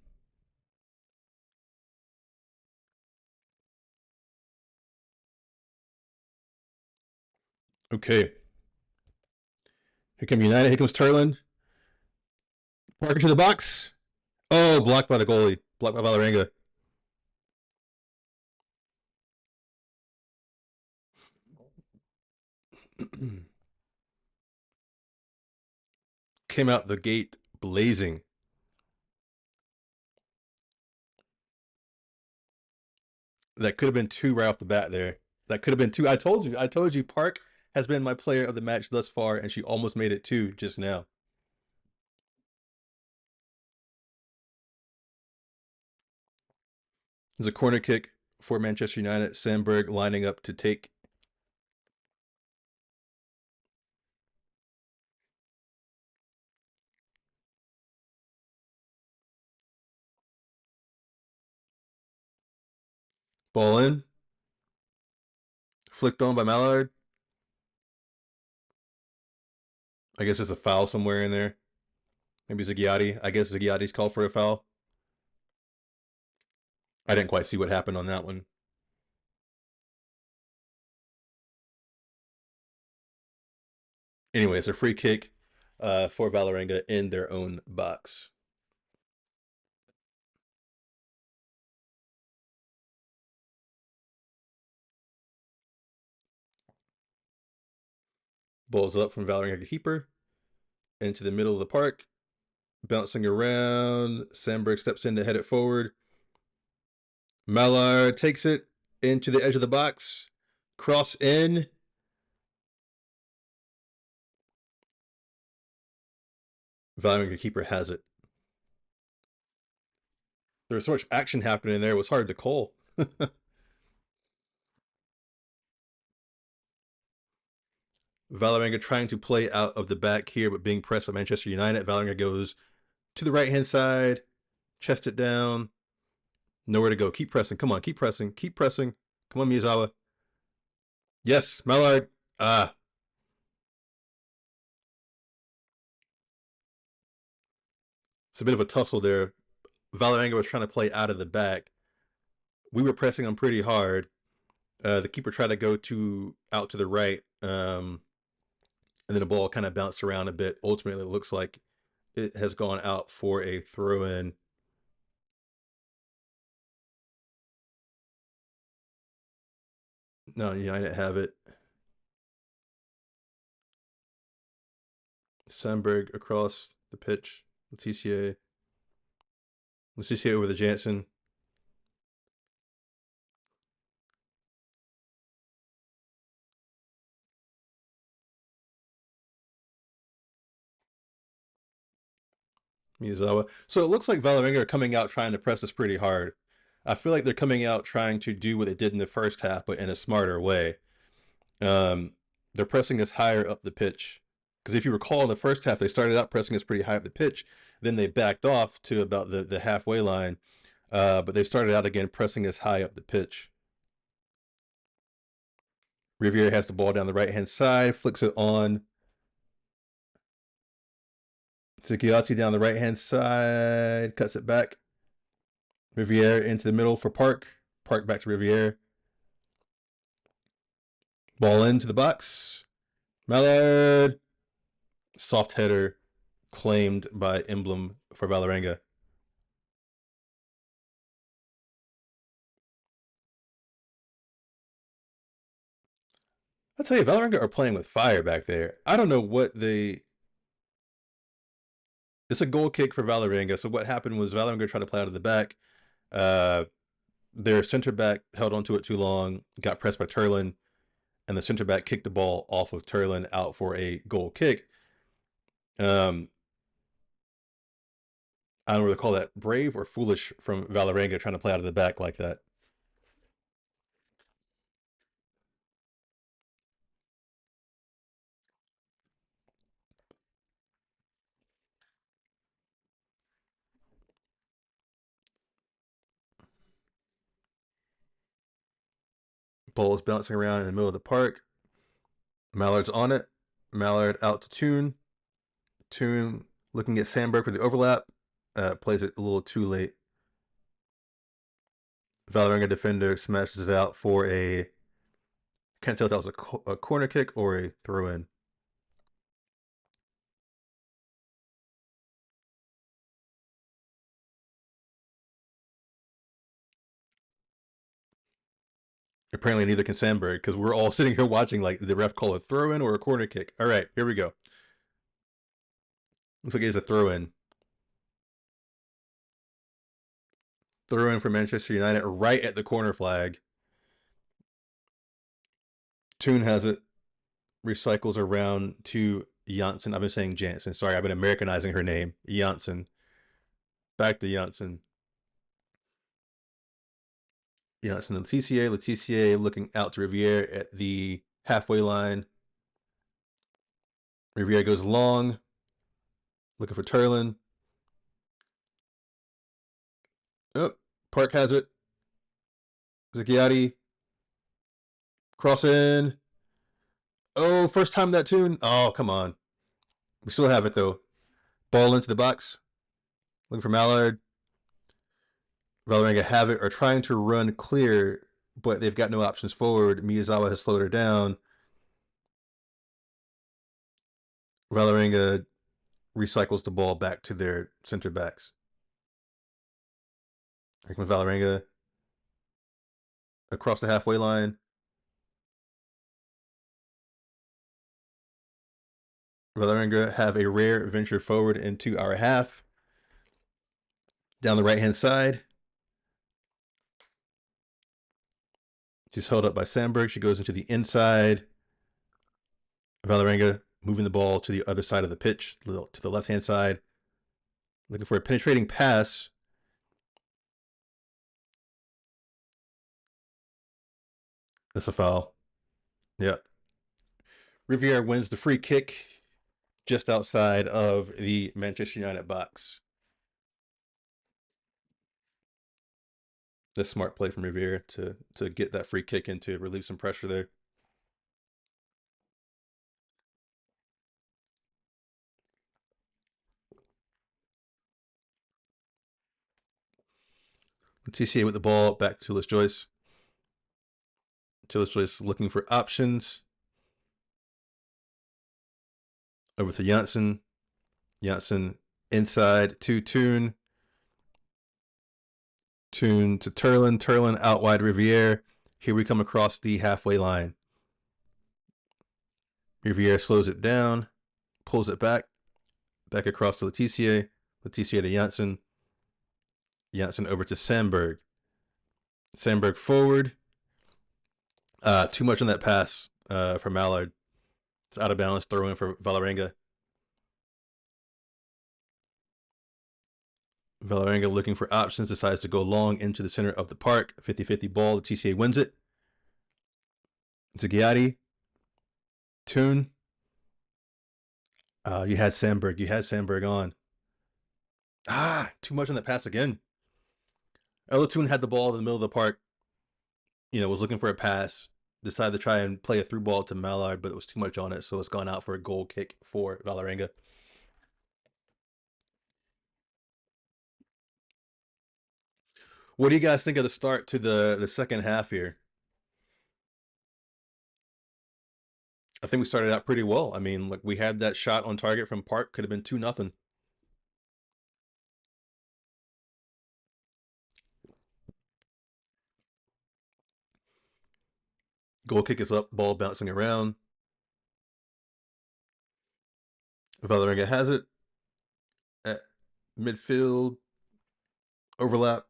Okay. Here come United. Here comes Turland. Parker to the box. Oh, blocked by the goalie. Blocked by Valerenga. Came out the gate blazing. That could have been two right off the bat there. That could have been two. I told you. I told you. Park has been my player of the match thus far, and she almost made it two just now. There's a corner kick for Manchester United. Sandberg lining up to take. Ball in. Flicked on by Mallard. I guess there's a foul somewhere in there. Maybe Zaghiati. I guess Zaghiati's called for a foul. I didn't quite see what happened on that one. Anyway, it's a free kick for Valerenga in their own box. Balls up from Valerenga keeper into the middle of the park. Bouncing around. Sandberg steps in to head it forward. Mallard takes it into the edge of the box. Cross in. Valerenga keeper has it. There was so much action happening there, it was hard to call. Valerenga trying to play out of the back here, but being pressed by Manchester United. Valerenga goes to the right-hand side, chest it down. Nowhere to go. Keep pressing. Come on, keep pressing. Keep pressing. Come on, Miyazawa. Yes, Mallard. Ah. It's a bit of a tussle there. Valerenga was trying to play out of the back. We were pressing him pretty hard. The keeper tried to go out to the right, and then the ball kind of bounced around a bit. Ultimately, it looks like it has gone out for a throw-in. No, United have it. Sandberg across the pitch. Letitia. Letitia over the Jansen. Miyazawa. So it looks like Valerenga are coming out trying to press us pretty hard. I feel like they're coming out trying to do what they did in the first half, but in a smarter way. They're pressing us higher up the pitch. Because if you recall, in the first half, they started out pressing us pretty high up the pitch. Then they backed off to about the halfway line. But they started out again pressing us high up the pitch. Riviere has the ball down the right-hand side, flicks it on Zaghiati down the right-hand side, cuts it back. Riviere into the middle for Park. Park back to Riviere. Ball into the box. Mallard. Soft header claimed by Emblem for Valerenga. I'll tell you, Valerenga are playing with fire back there. I don't know what they. It's a goal kick for Valerenga. So what happened was Valerenga tried to play out of the back. Uh, their center back held onto it too long, got pressed by Turlin, and the center back kicked the ball off of Turlin out for a goal kick. I don't know whether to call that brave or foolish from Valerenga trying to play out of the back like that. Ball is bouncing around in the middle of the park. Mallard's on it. Mallard out to Toon. Toon looking at Sandberg for the overlap. Plays it a little too late. Valerenga defender smashes it out for a. Can't tell if that was a corner kick or a throw in. Apparently, neither can Sandberg because we're all sitting here watching like the ref call a throw in or a corner kick. All right, here we go. Looks like it is a throw in. Throw in for Manchester United right at the corner flag. Toon has it. Recycles around to Janssen. I've been saying Jansen. Sorry, I've been Americanizing her name. Janssen. Back to Janssen. Janssen and Letitia. Letitia looking out to Riviere at the halfway line. Riviere goes long. Looking for Turlin. Oh, Park has it. Zicchiotti. Cross in. Oh, first time that tune. Oh, come on. We still have it though. Ball into the box. Looking for Mallard. Valerenga have it, are trying to run clear, but they've got no options forward. Miyazawa has slowed her down. Valerenga recycles the ball back to their center backs. Here comes Valerenga across the halfway line. Valerenga have a rare venture forward into our half. Down the right hand side. She's held up by Sandberg. She goes into the inside. Valerenga moving the ball to the other side of the pitch, to the left hand side. Looking for a penetrating pass. That's a foul. Yeah. Riviere wins the free kick just outside of the Manchester United box. The smart play from Riviere to get that free kick in to relieve some pressure there. TCA with the ball back to Tillis Joyce. Tillis Joyce looking for options. Over to Janssen. Janssen inside to Toon. Toon to Turlin. Turlin out wide Riviere. Here we come across the halfway line. Riviere slows it down, pulls it back across to Letitia. Letitia to Janssen. Janssen over to Sandberg. Sandberg forward. Too much on that pass for Mallard. It's out of balance. Throw in for Valerenga. Valerenga looking for options. Decides to go long into the center of the park. 50-50 ball. The TCA wins it. Zaghiati. Toon. You had Sandberg. You had Sandberg on. Too much on that pass again. Ella Toon had the ball in the middle of the park. Was looking for a pass. Decided to try and play a through ball to Mallard, but it was too much on it, so it's gone out for a goal kick for Valerenga. What do you guys think of the start to the second half here? I think we started out pretty well. I mean, like we had that shot on target from Park, could have been 2-0. Goal kick is up, ball bouncing around. Valerenga has it at midfield, overlap.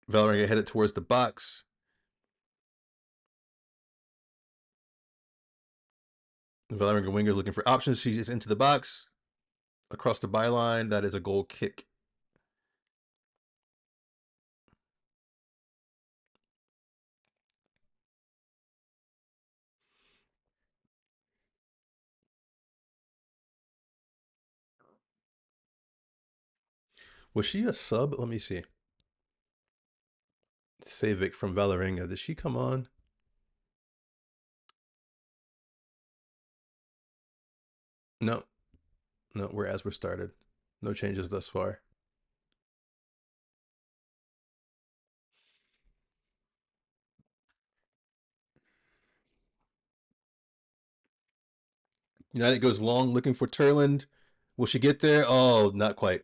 Valerenga headed towards the box. Valerenga winger looking for options. She's into the box, across the byline. That is a goal kick. Was she a sub? Let me see. Savic from Valerenga. Did she come on? No. No, we're as we're started. No changes thus far. United goes long looking for Turland. Will she get there? Oh, not quite.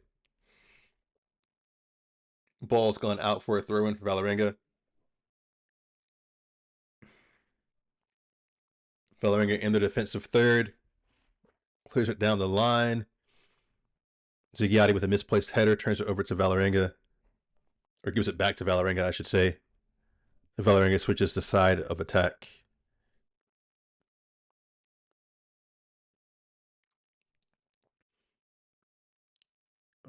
Ball's gone out for a throw in for Valerenga. Valerenga in the defensive third. Clears it down the line. Zighiati with a misplaced header turns it over to Valerenga. Or gives it back to Valerenga, I should say. Valerenga switches the side of attack.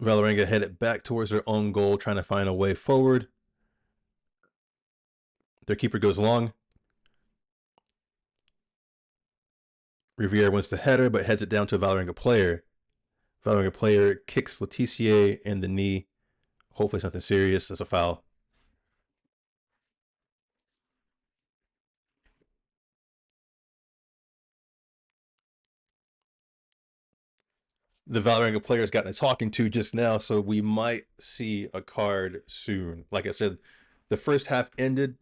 Valerenga headed back towards their own goal, trying to find a way forward. Their keeper goes long. Riviere wins the header, but heads it down to a Valerenga player. Valerenga player kicks Letitia in the knee. Hopefully, it's nothing serious. That's a foul. The Valerenga player's gotten a talking to just now, so we might see a card soon. Like I said, the first half ended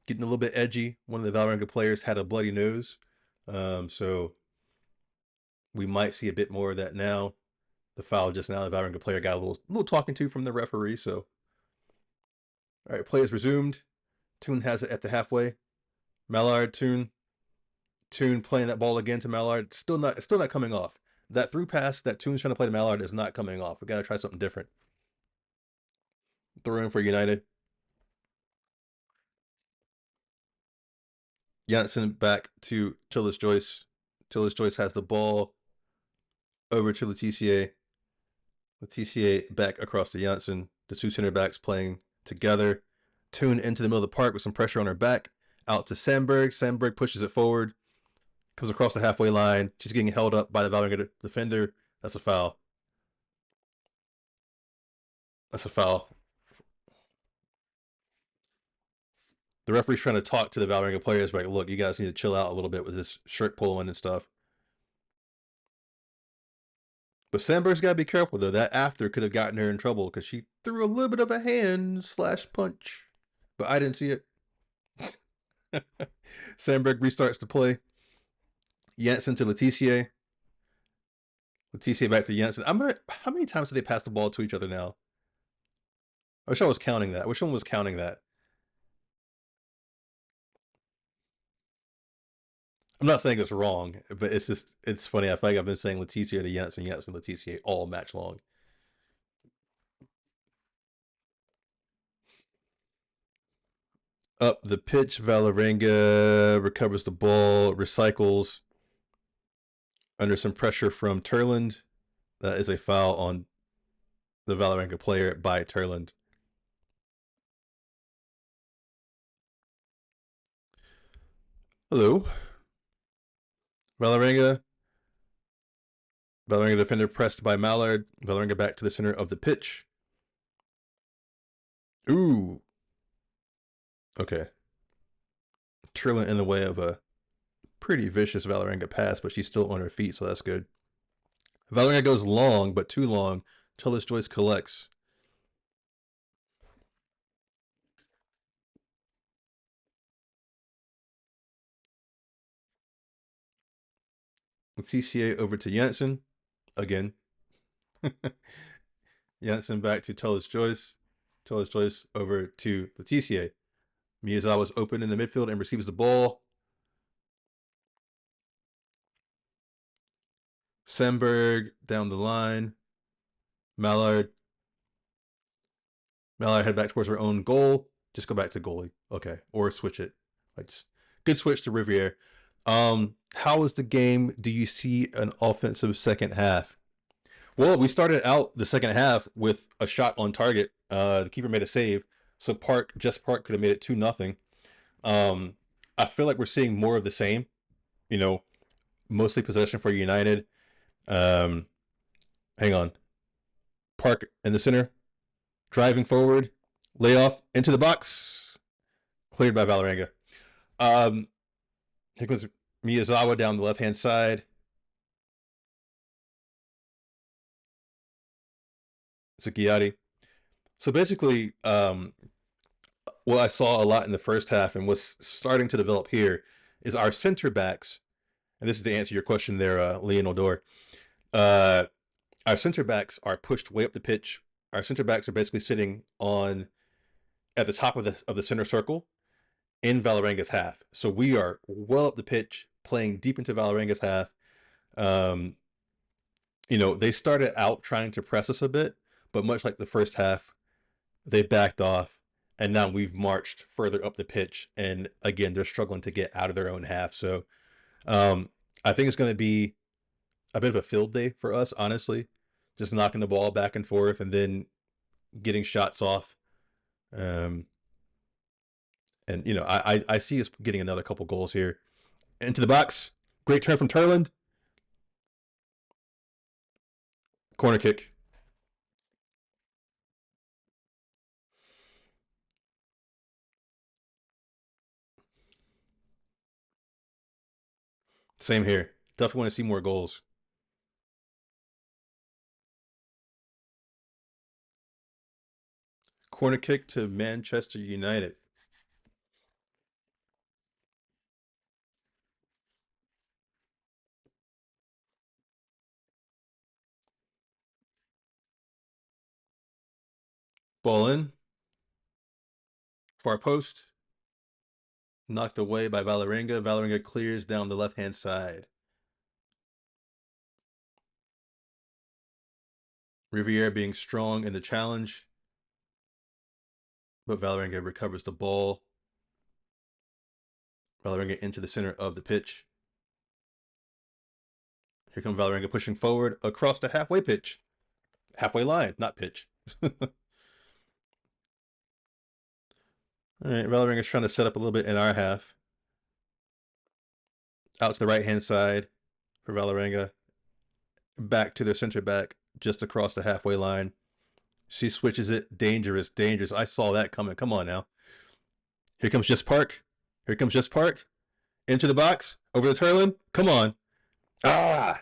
getting a little bit edgy. One of the Valerenga players had a bloody nose. So we might see a bit more of that now. The foul just now, the Valerenga player got a little talking to from the referee. So, all right, play is resumed. Toon has it at the halfway. Mallard, Toon playing that ball again to Mallard. Still not coming off. That through pass that Toon's trying to play to Mallard is not coming off. We got to try something different. Throw in for United. Janssen back to Tillis Joyce. Tillis Joyce has the ball over to Letitia. Letitia back across to Janssen. The two center backs playing together. Toon into the middle of the park with some pressure on her back. Out to Sandberg. Sandberg pushes it forward. Comes across the halfway line. She's getting held up by the Valerenga defender. That's a foul. That's a foul. The referee's trying to talk to the Valerenga players, like, look, you guys need to chill out a little bit with this shirt pulling and stuff. But Sandberg's got to be careful, though. That after could have gotten her in trouble because she threw a little bit of a hand/punch. But I didn't see it. Sandberg restarts the play. Janssen to Letitia. Letitia back to Janssen. How many times did they pass the ball to each other now? I wish I was counting that. I wish someone was counting that. I'm not saying it's wrong, but it's funny. I feel like I've been saying Letitia to Janssen, Janssen, Letitia all match long. Up the pitch, Valerenga recovers the ball, recycles under some pressure from Turland. That is a foul on the Valerenga player by Turland. Hello. Valerenga. Valerenga defender pressed by Mallard. Valerenga back to the center of the pitch. Ooh. Okay. Turland in the way of a pretty vicious Valerenga pass, but she's still on her feet, so that's good. Valerenga goes long, but too long. Tillis Joyce collects. Letitia over to Janssen. Again. Janssen back to Tullis Joyce. Tullis Joyce over to Letitia. Miyazawa's open in the midfield and receives the ball. Semberg down the line. Mallard head back towards her own goal. Just go back to goalie. Okay. Or switch it. Good switch to Riviere. How was the game? Do you see an offensive second half? Well, we started out the second half with a shot on target. The keeper made a save. So Park could have made it 2-0. I feel like we're seeing more of the same. You know, mostly possession for United. Hang on. Park in the center. Driving forward. Layoff into the box. Cleared by Valerenga. Here comes Miyazawa down the left-hand side. Zucchiati. So basically, what I saw a lot in the first half and was starting to develop here is our center backs, and this is to answer your question there, Leon Odor. Our center backs are pushed way up the pitch. Our center backs are basically sitting at the top of the center circle in Valerenga's half. So we are well up the pitch, playing deep into Valerenga's half. They started out trying to press us a bit, but much like the first half, they backed off, and now we've marched further up the pitch. And again, they're struggling to get out of their own half. So I think it's going to be a bit of a field day for us, honestly. Just knocking the ball back and forth and then getting shots off. And I see us getting another couple goals here. Into the box. Great turn from Turland. Corner kick. Same here. Definitely want to see more goals. Corner kick to Manchester United. Ball in. Far post. Knocked away by Valerenga. Valerenga clears down the left-hand side. Riviere being strong in the challenge. But Valerenga recovers the ball. Valerenga into the center of the pitch. Here comes Valerenga pushing forward across the halfway pitch. Halfway line, not pitch. All right, Valerenga's trying to set up a little bit in our half. Out to the right-hand side for Valerenga. Back to their center back, just across the halfway line. She switches it. Dangerous. I saw that coming. Come on now. Here comes Just Park. Into the box. Over the Turlin. Come on. Ah!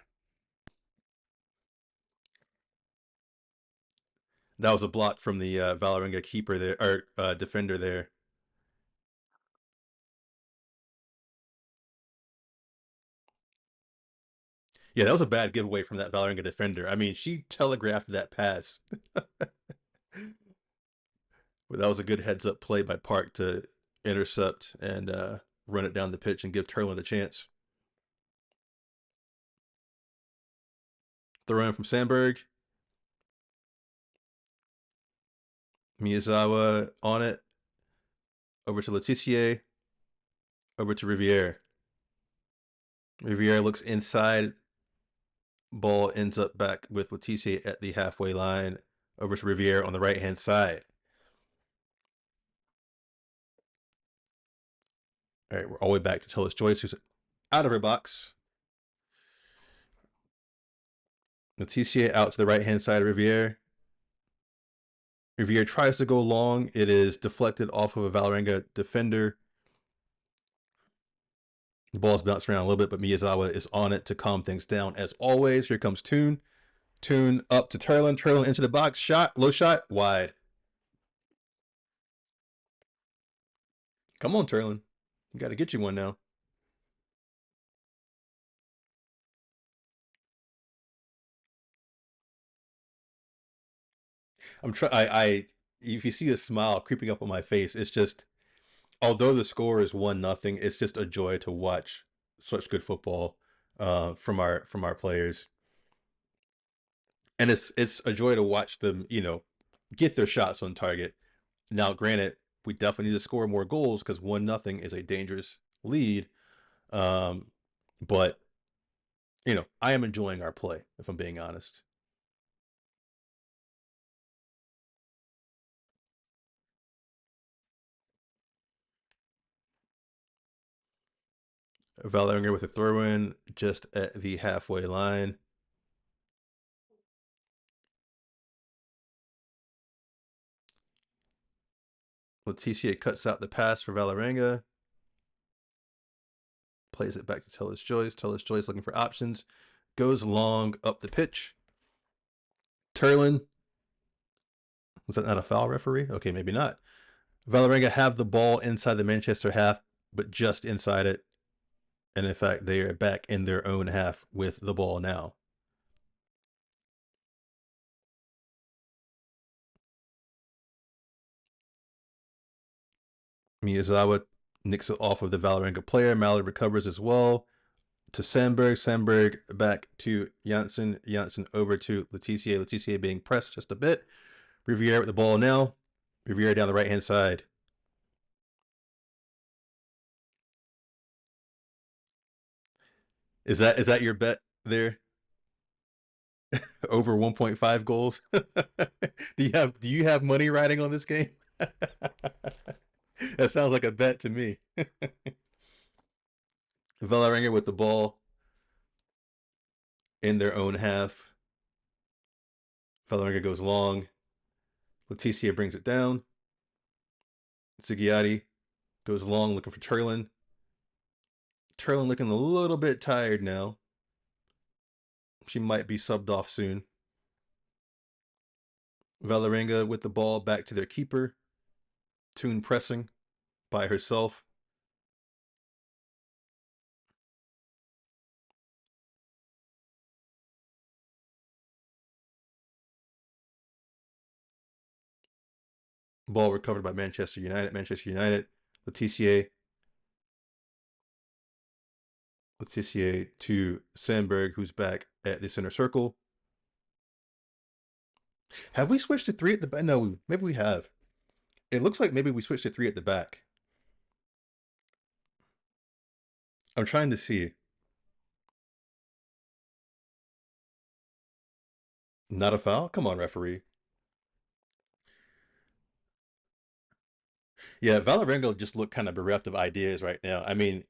That was a block from the Valerenga keeper there, or defender there. Yeah, that was a bad giveaway from that Valerenga defender. I mean, she telegraphed that pass. But that was a good heads-up play by Park to intercept and run it down the pitch and give Turlin a chance. Throw in from Sandberg. Miyazawa on it. Over to Letitia. Over to Riviere. Riviere looks inside. Ball ends up back with Letitia at the halfway line. Over to Riviere on the right-hand side. All right, we're all the way back to Tullis Joyce, who's out of her box. Letitia out to the right-hand side of Riviere. Riviere tries to go long. It is deflected off of a Valerenga defender. The ball's bounced around a little bit, but Miyazawa is on it to calm things down. As always, here comes Toon. Toon up to Turlin. Turlin into the box. Shot. Low shot. Wide. Come on, Turlin. You got to get you one now. I'm trying. If you see a smile creeping up on my face, it's just although the score is 1-0, it's just a joy to watch such good football from our players, and it's a joy to watch them, get their shots on target. Now, granted, we definitely need to score more goals because 1-0 is a dangerous lead. Um, but I am enjoying our play, if I'm being honest. Valerenga with a throw in just at the halfway line. Letitia cuts out the pass for Valerenga. Plays it back to Tellis Joyce. Tellis Joyce looking for options. Goes long up the pitch. Turlin. Was that not a foul, referee? Okay, maybe not. Valerenga have the ball inside the Manchester half, but just inside it. And in fact, they are back in their own half with the ball now. Miyazawa nicks it off of the Valerenga player. Mallard recovers as well to Sandberg. Sandberg back to Janssen. Janssen over to Letitia. Letitia being pressed just a bit. Riviere with the ball now. Riviere down the right hand side. Is that your bet there? Over 1.5 goals? Do you have money riding on this game? That sounds like a bet to me. Valerenga with the ball in their own half. Valerenga goes long. Leticia brings it down. Ziggiati goes long looking for Turlin. Turlin looking a little bit tired now. She might be subbed off soon. Valerenga with the ball back to their keeper. Toon pressing by herself. Ball recovered by Manchester United. Manchester United. Letitia. Letitia to Sandberg, who's back at the center circle. Have we switched to three at the back? No, maybe we have. It looks like maybe we switched to three at the back. I'm trying to see. Not a foul? Come on, referee. Yeah, Valerenga just look kind of bereft of ideas right now. I mean,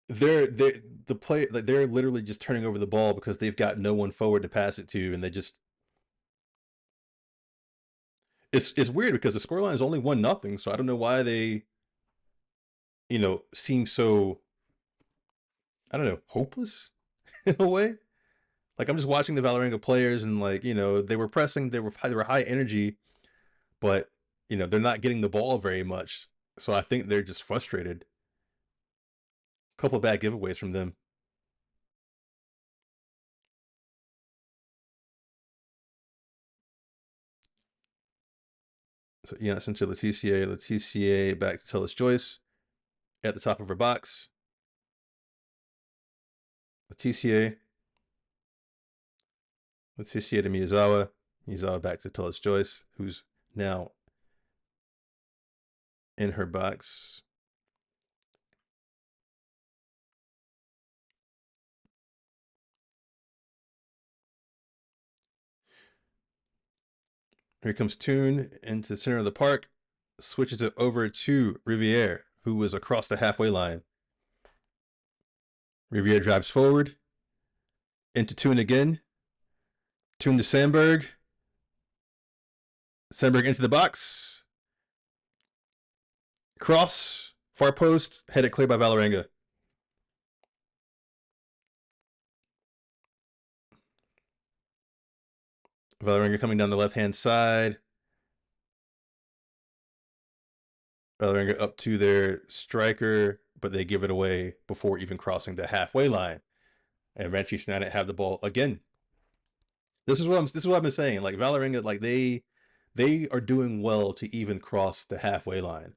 they're the play like they're literally just turning over the ball because they've got no one forward to pass it to, and they just it's weird because the scoreline is only 1-0, so I don't know why they seem so I don't know hopeless in a way. Like I'm just watching the Valerenga players and like they were pressing, they were high energy, but they're not getting the ball very much. So I think they're just frustrated. A couple of bad giveaways from them. So yeah, essentially Letitia back to Tellis Joyce at the top of her box. Letitia to Miyazawa. Miyazawa back to Tellis Joyce, who's now in her box. Here comes Toon into the center of the park. Switches it over to Riviere, who was across the halfway line. Riviere drives forward. Into Toon again. Toon to Sandberg. Sandberg into the box. Cross. Far post. Headed clear by Valerenga. Valerenga coming down the left-hand side. Valerenga up to their striker, but they give it away before even crossing the halfway line. And Manchester United have the ball again. This is what I've been saying. Like Valerenga, like they are doing well to even cross the halfway line.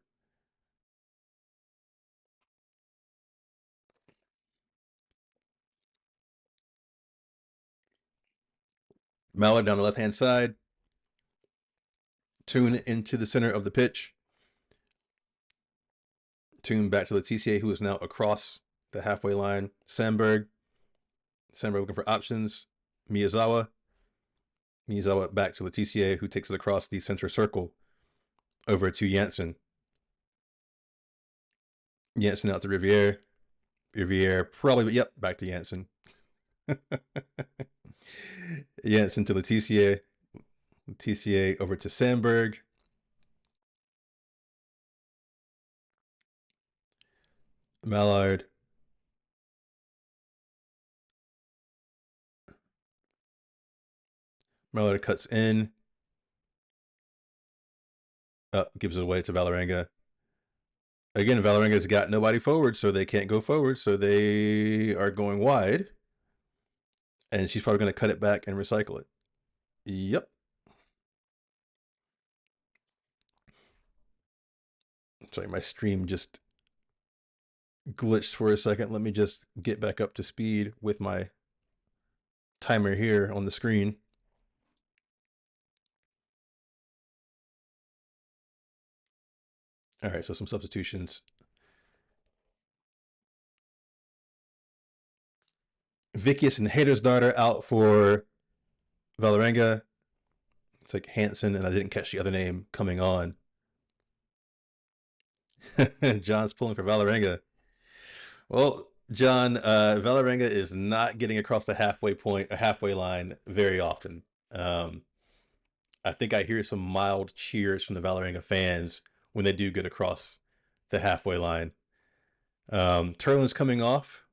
Mallard down the left hand side, Tune into the center of the pitch, Tune back to Letitia, who is now across the halfway line. Sandberg looking for options. Miyazawa back to Letitia, who takes it across the center circle over to Janssen. Janssen out to Riviere. Riviere probably, but yep, back to Janssen. Janssen to Letitia. Letitia over to Sandberg. Mallard. Mallard cuts in. Gives it away to Valerenga. Again, Valerenga's got nobody forward, so they can't go forward, so they are going wide. And she's probably going to cut it back and recycle it. Yep. Sorry, my stream just glitched for a second. Let me just get back up to speed with my timer here on the screen. All right, so some substitutions. Vikius and Hater's daughter out for Valerenga. It's like Hansen, and I didn't catch the other name coming on. John's pulling for Valerenga. Well, John, Valerenga is not getting across the halfway line very often. I think I hear some mild cheers from the Valerenga fans when they do get across the halfway line. Turlin's coming off.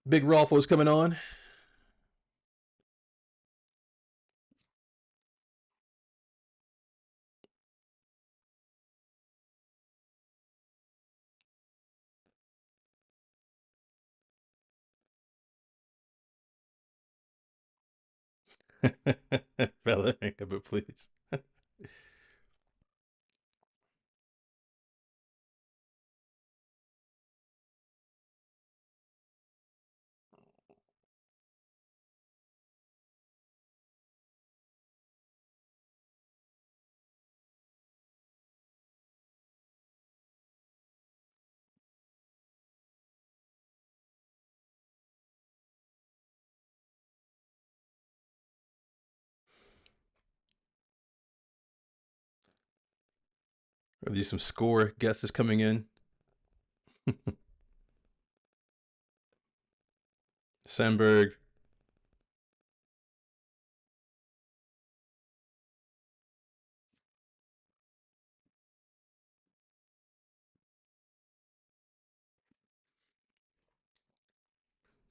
Big Rolfo's coming on. Valerenga, but please. Are these some score guesses coming in? Sandberg.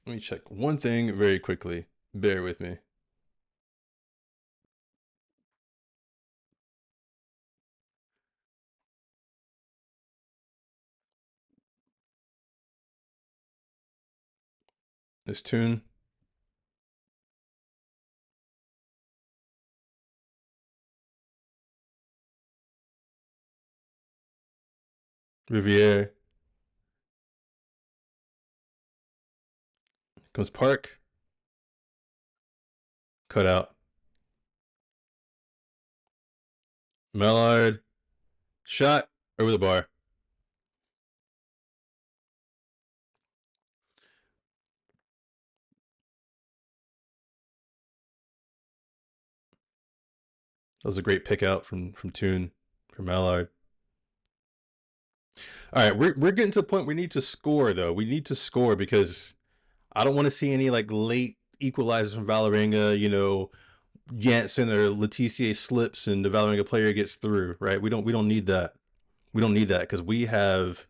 Let me check one thing very quickly. Bear with me. This tune. Riviere. Comes Park. Cut out. Mallard. Shot over the bar. That was a great pick out from Tune, from Mallard. All right, we're getting to the point we need to score though. We need to score because I don't want to see any like late equalizers from Valerenga. Jansen or Letitia slips and the Valerenga player gets through. Right? We don't need that. We don't need that because we have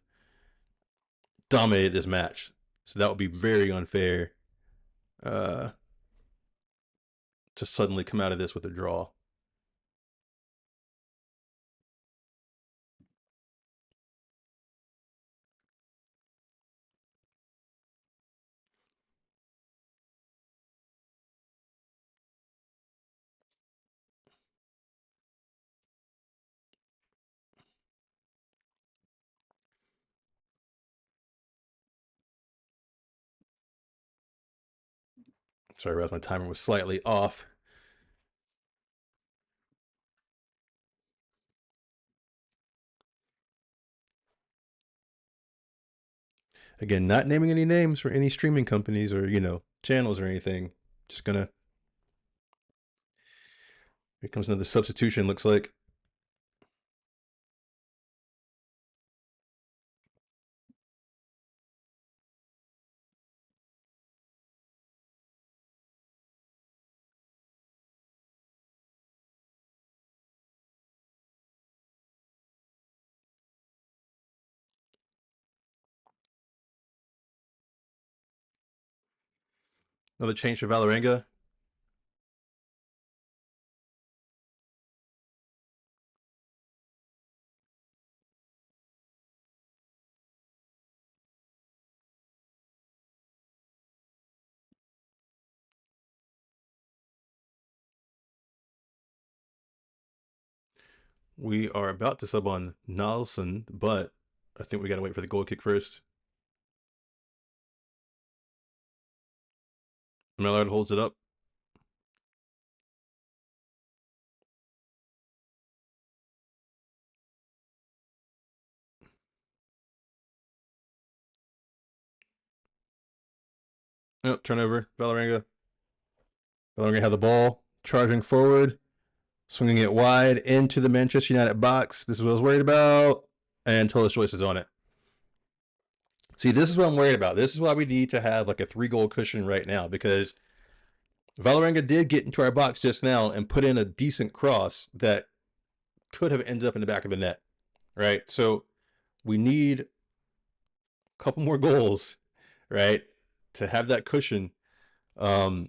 dominated this match. So that would be very unfair uh, to suddenly come out of this with a draw. Sorry about my timer was slightly off. Again, not naming any names for any streaming companies or, channels or anything. Just gonna. Here comes another substitution, looks like. Another change for Valerenga. We are about to sub on Nelson, but I think we got to wait for the goal kick first. Mallard holds it up. Yep, turnover. Valerenga. Valerenga had the ball, charging forward, swinging it wide into the Manchester United box. This is what I was worried about. And Tullis Joyce is on it. See, this is what I'm worried about. This is why we need to have like a 3-goal cushion right now, because Valerenga did get into our box just now and put in a decent cross that could have ended up in the back of the net, right? So we need a couple more goals, right, to have that cushion. So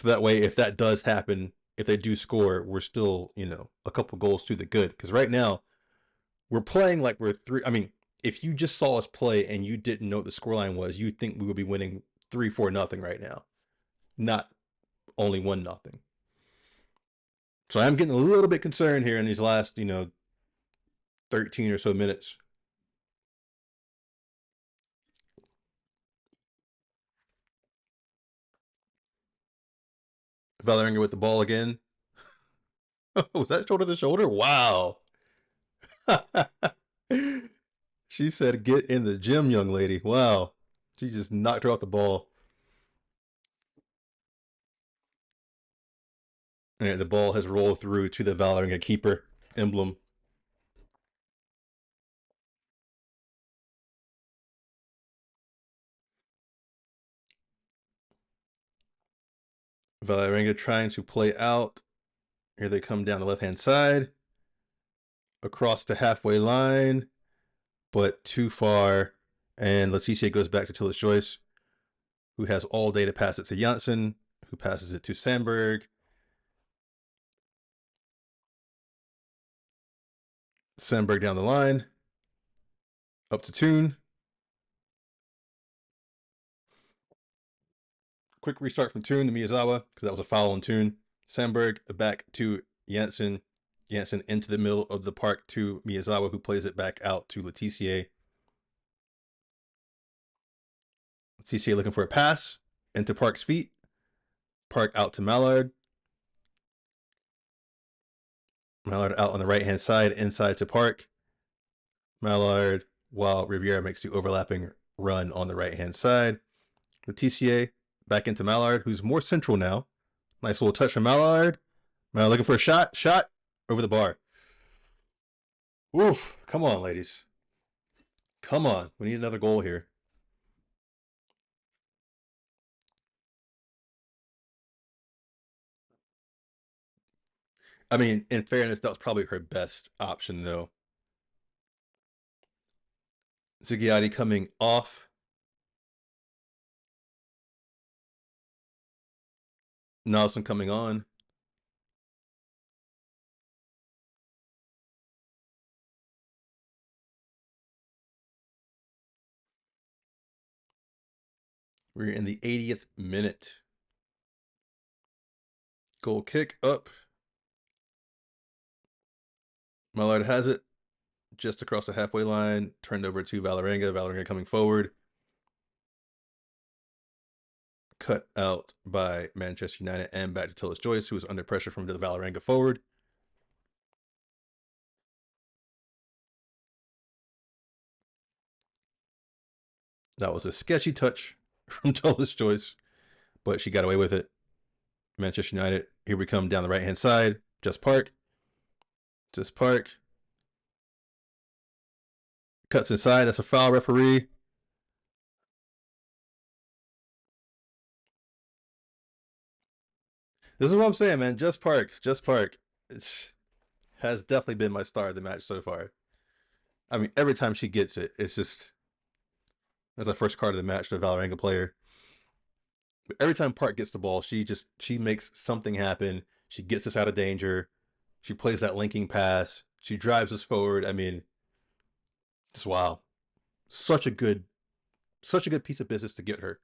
that way, if that does happen, if they do score, we're still, a couple goals to the good. Because right now, we're playing like we're three. I mean, if you just saw us play and you didn't know what the scoreline was, you'd think we would be winning 3-4-0 right now, not only 1-0. So I'm getting a little bit concerned here in these last, 13 or so minutes. Valerenga with the ball again. Was that shoulder to shoulder? Wow. She said, "Get in the gym, young lady." Wow. She just knocked her off the ball. And the ball has rolled through to the Valerenga keeper emblem. Valerenga trying to play out. Here they come down the left-hand side. Across the halfway line, but too far. And Letitia goes back to Tillis Joyce, who has all day to pass it to Janssen, who passes it to Sandberg. Sandberg down the line. Up to Toon. Quick restart from Toon to Miyazawa, because that was a foul on Toon. Sandberg back to Janssen. Janssen into the middle of the park to Miyazawa, who plays it back out to Letitia. Letitia looking for a pass into Park's feet. Park out to Mallard. Mallard out on the right-hand side, inside to Park. Mallard, while Riviera makes the overlapping run on the right-hand side. Letitia back into Mallard, who's more central now. Nice little touch from Mallard. Mallard looking for a shot. Shot over the bar. Oof. Come on, ladies. Come on. We need another goal here. I mean, in fairness, that was probably her best option, though. Ziggiatti coming off. Nelson coming on. We're in the 80th minute. Goal kick up. Mallard has it just across the halfway line. Turned over to Valerenga. Valerenga coming forward. cut out by Manchester United and back to Tillis Joyce, who was under pressure from the Valerenga forward. That was a sketchy touch from Tillis Joyce, but she got away with it. Manchester United, here we come down the right-hand side. Just Park. Cuts inside. That's a foul, referee. This is what I'm saying, man. Just Park. It has definitely been my star of the match so far. I mean, every time she gets it, it's just that's the first card of the match, the Valerenga player. But every time Park gets the ball, she makes something happen. She gets us out of danger. She plays that linking pass. She drives us forward. I mean, just wow. Such a good piece of business to get her.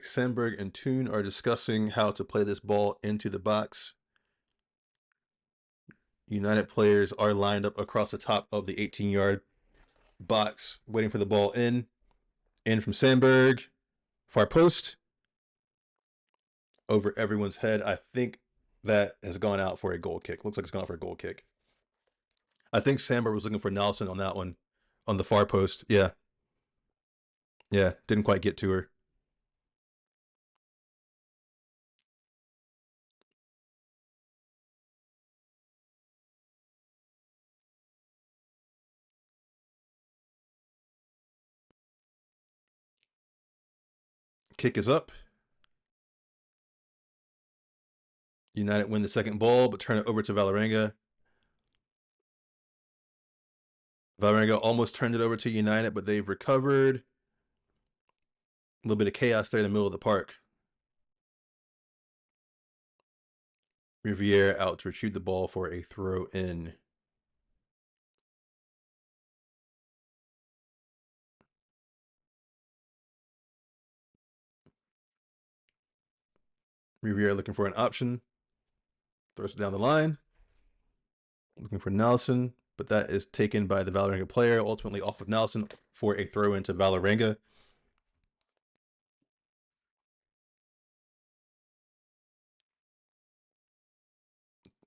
Sandberg and Toon are discussing how to play this ball into the box. United players are lined up across the top of the 18-yard box, waiting for the ball in. In from Sandberg. Far post. Over everyone's head. I think that has gone out for a goal kick. Looks like it's gone out for a goal kick. I think Sandberg was looking for Nelson on that one. On the far post. Yeah. Yeah. Didn't quite get to her. Kick is up. United win the second ball, but turn it over to Valerenga. Valerenga almost turned it over to United, but they've recovered. A little bit of chaos there in the middle of the park. Riviere out to retrieve the ball for a throw in. Riviere looking for an option. Throws it down the line. Looking for Nelson, but that is taken by the Valerenga player, ultimately off of Nelson for a throw into Valerenga.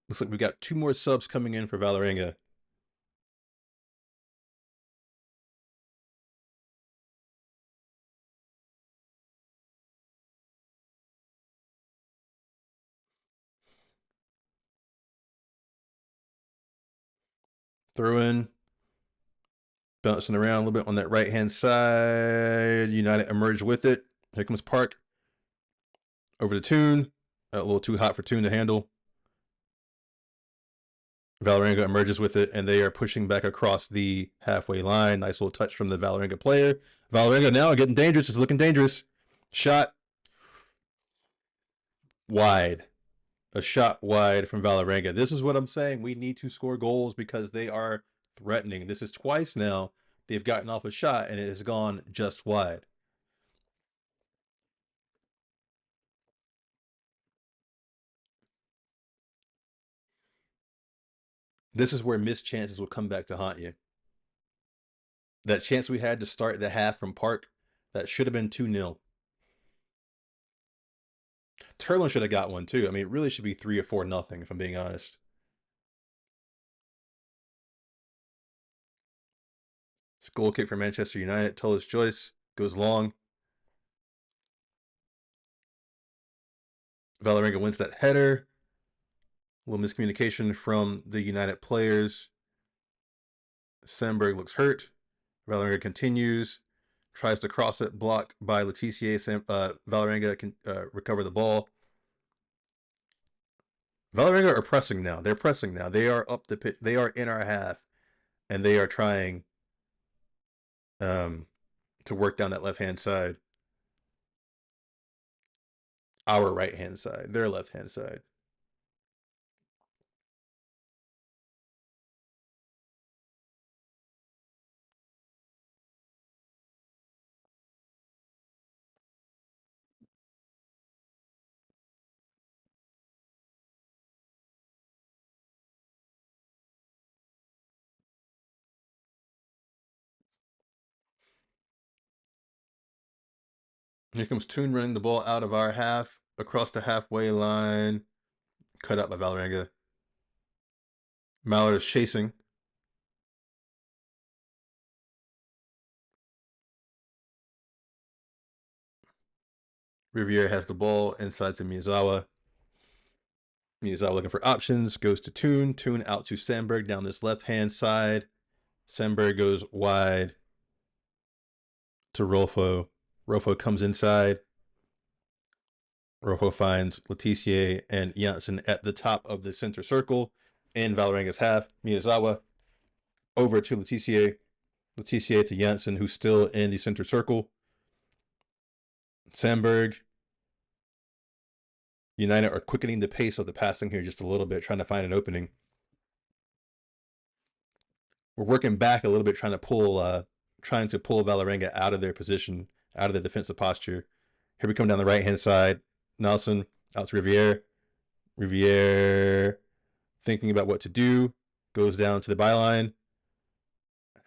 Looks like we got 2 more subs coming in for Valerenga. Throw in. Bouncing around a little bit on that right-hand side. United emerge with it. Here comes Park. Over to Toon. A little too hot for Toon to handle. Valerenga emerges with it, and they are pushing back across the halfway line. Nice little touch from the Valerenga player. Valerenga now getting dangerous. It's looking dangerous. Shot wide. A shot wide from Valerenga. This is what I'm saying. We need to score goals because they are threatening. This is twice now they've gotten off a shot, and it has gone just wide. This is where missed chances will come back to haunt you. That chance we had to start the half from Park, that should have been 2-0. Turlin should have got one too. I mean, it really should be 3 or 4-0, if I'm being honest. Goal kick for Manchester United. Tullis Joyce goes long. Valerenga wins that header. A little miscommunication from the United players. Sandberg looks hurt. Valerenga continues. Tries to cross it, blocked by Letitia. Valerenga can recover the ball. Valerenga are pressing now. They're pressing now. They are up the pitch. They are in our half, and they are trying to work down that left-hand side. Our right-hand side. Their left-hand side. Here comes Toon running the ball out of our half, across the halfway line. Cut out by Valerenga. Mallard is chasing. Riviere has the ball inside to Miyazawa. Miyazawa looking for options. Goes to Toon. Toon out to Sandberg down this left-hand side. Sandberg goes wide to Rolfo. Rolfo comes inside. Rolfo finds Letitia and Janssen at the top of the center circle in Valerenga's half. Miyazawa over to Letitia. Letitia to Janssen, who's still in the center circle. Sandberg. United are quickening the pace of the passing here just a little bit, trying to find an opening. We're working back a little bit, trying to pull Valerenga out of their position, out of the defensive posture. Here we come down the right-hand side. Nelson out to Riviere. Riviere thinking about what to do. Goes down to the byline.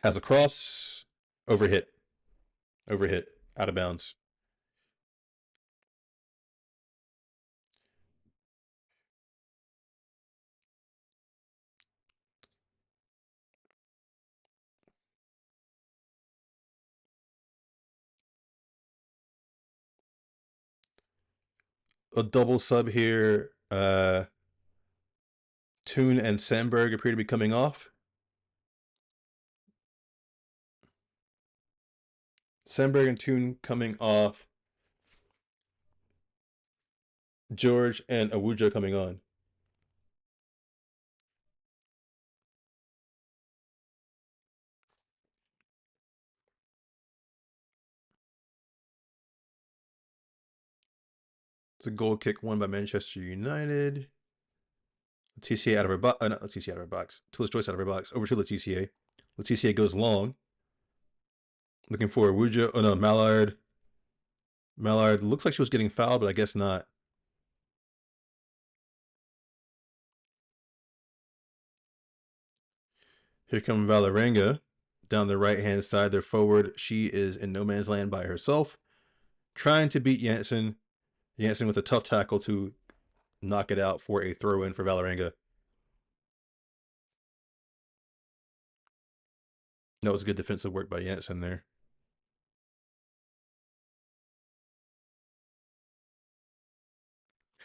Has a cross. Overhit. Out of bounds. A double sub here. Toon and Sandberg appear to be coming off. Sandberg and Toon coming off. George and Awujo coming on. It's a goal kick won by Manchester United. Letitia out of her box. Not Letitia out of her box. Tillis Joyce out of her box. Over to Letitia. Letitia goes long. Looking for Awujo. Oh no, Mallard. Mallard looks like she was getting fouled, but I guess not. Here comes Valerenga down the right-hand side. They're forward. She is in no man's land by herself, trying to beat Janssen. Janssen with a tough tackle to knock it out for a throw-in for Valerenga. That was good defensive work by Janssen there.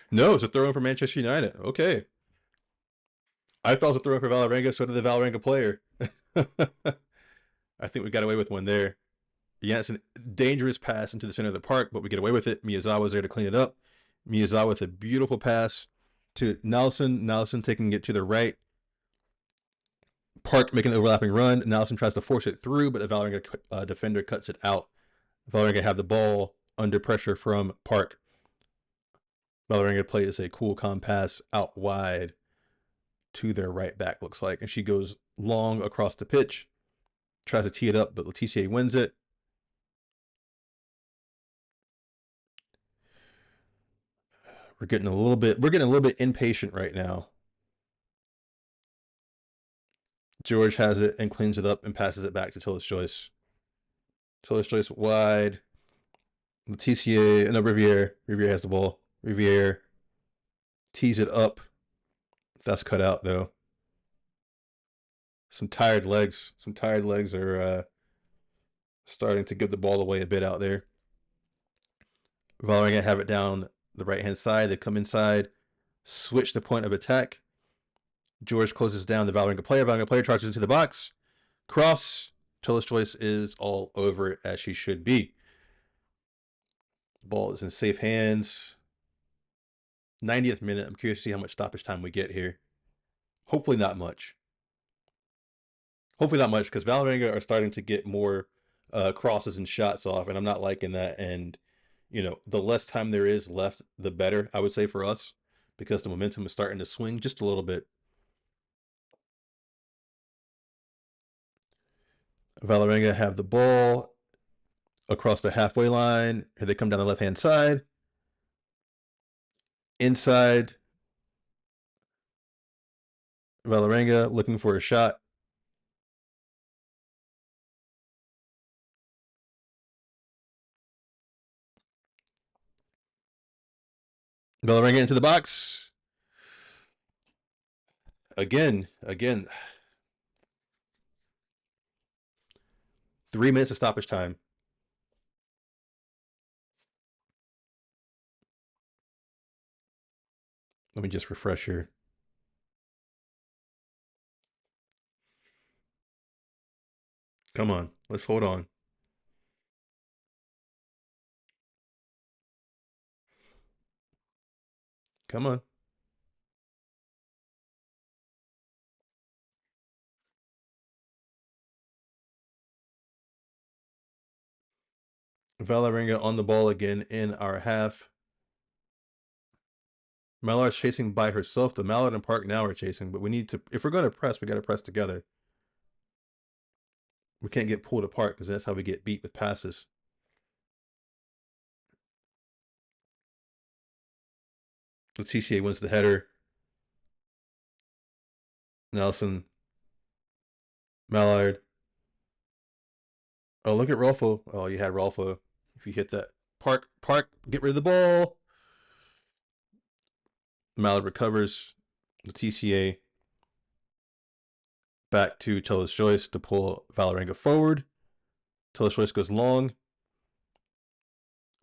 No, it's a throw-in for Manchester United. Okay. I thought it was a throw-in for Valerenga, so did the Valerenga player. I think we got away with one there. Janssen, dangerous pass into the center of the park, but we get away with it. Miyazawa's there to clean it up. Miyazawa with a beautiful pass to Nelson. Nelson taking it to the right. Park making an overlapping run. Nelson tries to force it through, but the Valerenga defender cuts it out. Valerenga have the ball under pressure from Park. Valerenga plays a cool, calm pass out wide to their right back, looks like. And she goes long across the pitch. Tries to tee it up, but Letitia wins it. We're getting a little bit impatient right now. George has it and cleans it up and passes it back to Tillis Joyce. Tillis Joyce wide. Letitia, no, Riviere. Riviere has the ball. Riviere tees it up. That's cut out though. Some tired legs. Are starting to give the ball away a bit out there. Valerenga have it down the right-hand side. They come inside, switch the point of attack. George closes down the Valerenga player. Valerenga player charges into the box. Cross. Tillis Joyce is all over it as she should be. The ball is in safe hands. 90th minute. I'm curious to see how much stoppage time we get here. Hopefully not much. Because Valerenga are starting to get more crosses and shots off, and I'm not liking that. And, the less time there is left, the better, I would say, for us, because the momentum is starting to swing just a little bit. Valerenga have the ball across the halfway line. Here they come down the left-hand side. Inside. Valerenga looking for a shot. Valerenga into the box. Again. 3 minutes of stoppage time. Let me just refresh here. Come on. Let's hold on. Come on. Valerenga on the ball again in our half. Mallard's chasing by herself. The Mallard and Park now are chasing, but we need to, if we're going to press, we got to press together. We can't get pulled apart because that's how we get beat with passes. Letitia wins the header. Nelson. Mallard. Oh, look at Rolfo. Oh, you had Rolfo. If you hit that. Park, get rid of the ball. Mallard recovers. Letitia back to Tellis Joyce to pull Valerenga forward. Tellis Joyce goes long.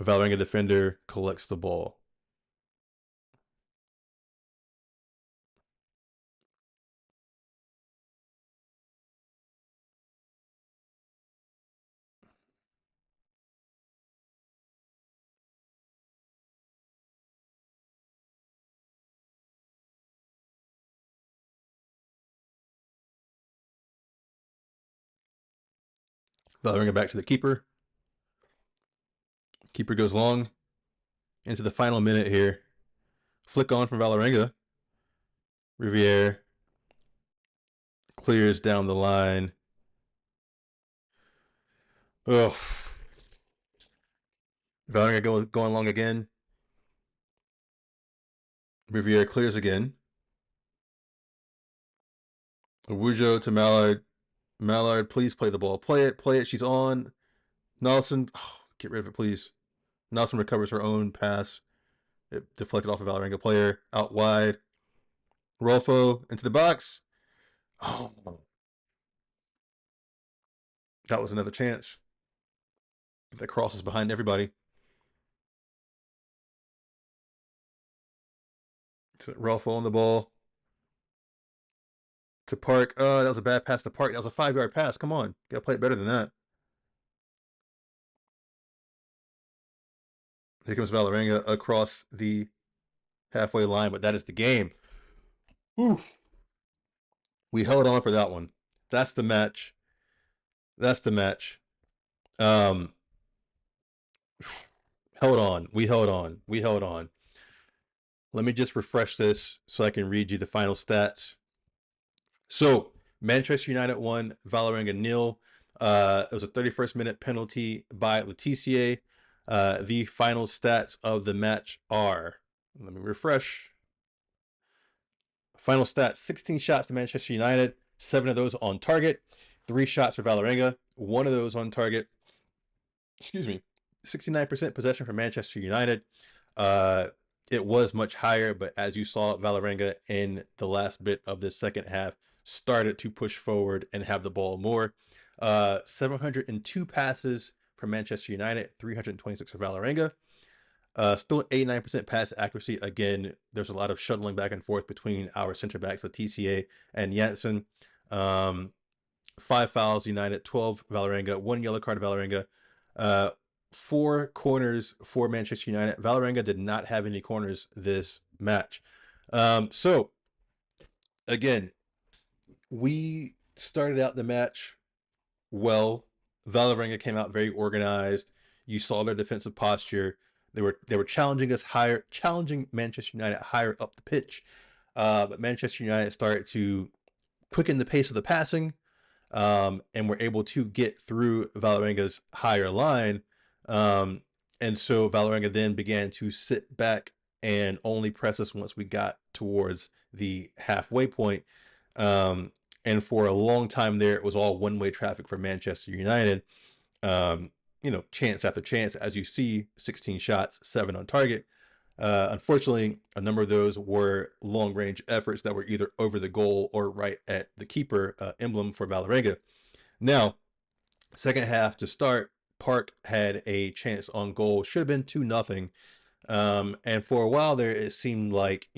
Valerenga defender collects the ball. Valerenga back to the keeper. Keeper goes long. Into the final minute here. Flick on from Valerenga. Riviere clears down the line. Ugh. Valerenga going long again. Riviere clears again. Awujo to Mallard. Mallard, please play the ball. Play it. She's on. Nelson, get rid of it, please. Nelson recovers her own pass. It deflected off a Valerenga player. Out wide. Rolfo into the box. Oh, that was another chance. That crosses behind everybody. So Rolfo on the ball. To Park. That was a bad pass to Park. That was a 5-yard pass. Come on. Gotta play it better than that. Here comes Valerenga across the halfway line, but that is the game. Oof. We held on for that one. That's the match. Held on. We held on. Let me just refresh this so I can read you the final stats. So, Manchester United won, Valerenga 0. It was a 31st minute penalty by Letitia. The final stats of the match are, let me refresh. Final stats, 16 shots to Manchester United, 7 of those on target, 3 shots for Valerenga, 1 of those on target. 69% possession for Manchester United. It was much higher, but as you saw, Valerenga in the last bit of the second half started to push forward and have the ball more. 702 passes for Manchester United, 326 for Valerenga. Still 89% pass accuracy. Again, there's a lot of shuttling back and forth between our center backs, Letitia and Janssen. 5 fouls United, 12 Valerenga, 1 yellow card Valerenga. 4 corners for Manchester United. Valerenga did not have any corners this match. So, again, we started out the match well. Valerenga came out very organized. You saw their defensive posture. They were challenging us higher, challenging Manchester United higher up the pitch. But Manchester United started to quicken the pace of the passing, and were able to get through Valerenga's higher line. And so Valerenga then began to sit back and only press us once we got towards the halfway point. And for a long time there, it was all one-way traffic for Manchester United. Chance after chance, as you see, 16 shots, 7 on target. Unfortunately, a number of those were long range efforts that were either over the goal or right at the keeper emblem for Valerenga. Now, second half to start, Park had a chance on goal, should have been 2-0. And for a while there, it seemed like,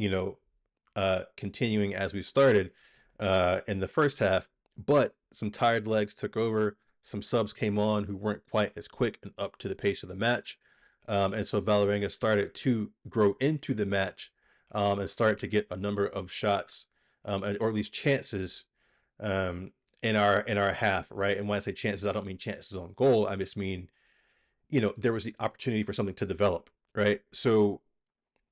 continuing as we started in the first half, but some tired legs took over. Some subs came on who weren't quite as quick and up to the pace of the match. And so Valerenga started to grow into the match and started to get a number of shots, or at least chances, in our half, right? And when I say chances, I don't mean chances on goal. I just mean, there was the opportunity for something to develop, right? So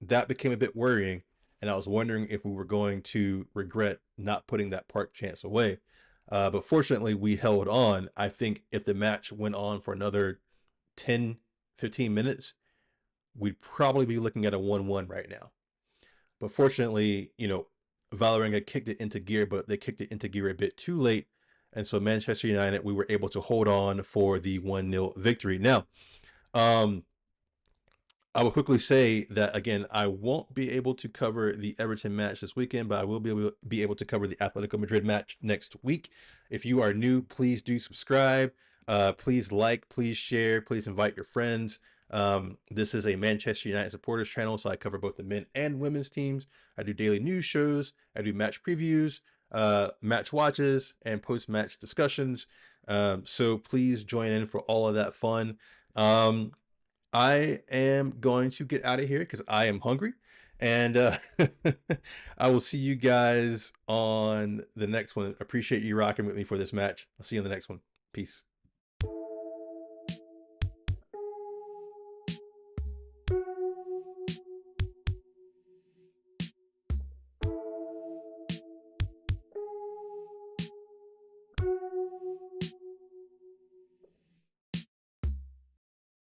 that became a bit worrying, and I was wondering if we were going to regret not putting that Park chance away. But fortunately, we held on. I think if the match went on for another 10, 15 minutes, we'd probably be looking at a 1-1 right now. But fortunately, Valerenga kicked it into gear, but they kicked it into gear a bit too late. And so Manchester United, we were able to hold on for the 1-0 victory. Now, I will quickly say that, again, I won't be able to cover the Everton match this weekend, but I will be able to cover the Atletico Madrid match next week. If you are new, please do subscribe. Please like, please share, please invite your friends. This is a Manchester United supporters channel, so I cover both the men and women's teams. I do daily news shows. I do match previews, match watches, and post-match discussions. So please join in for all of that fun. I am going to get out of here because I am hungry. And I will see you guys on the next one. Appreciate you rocking with me for this match. I'll see you on the next one. Peace.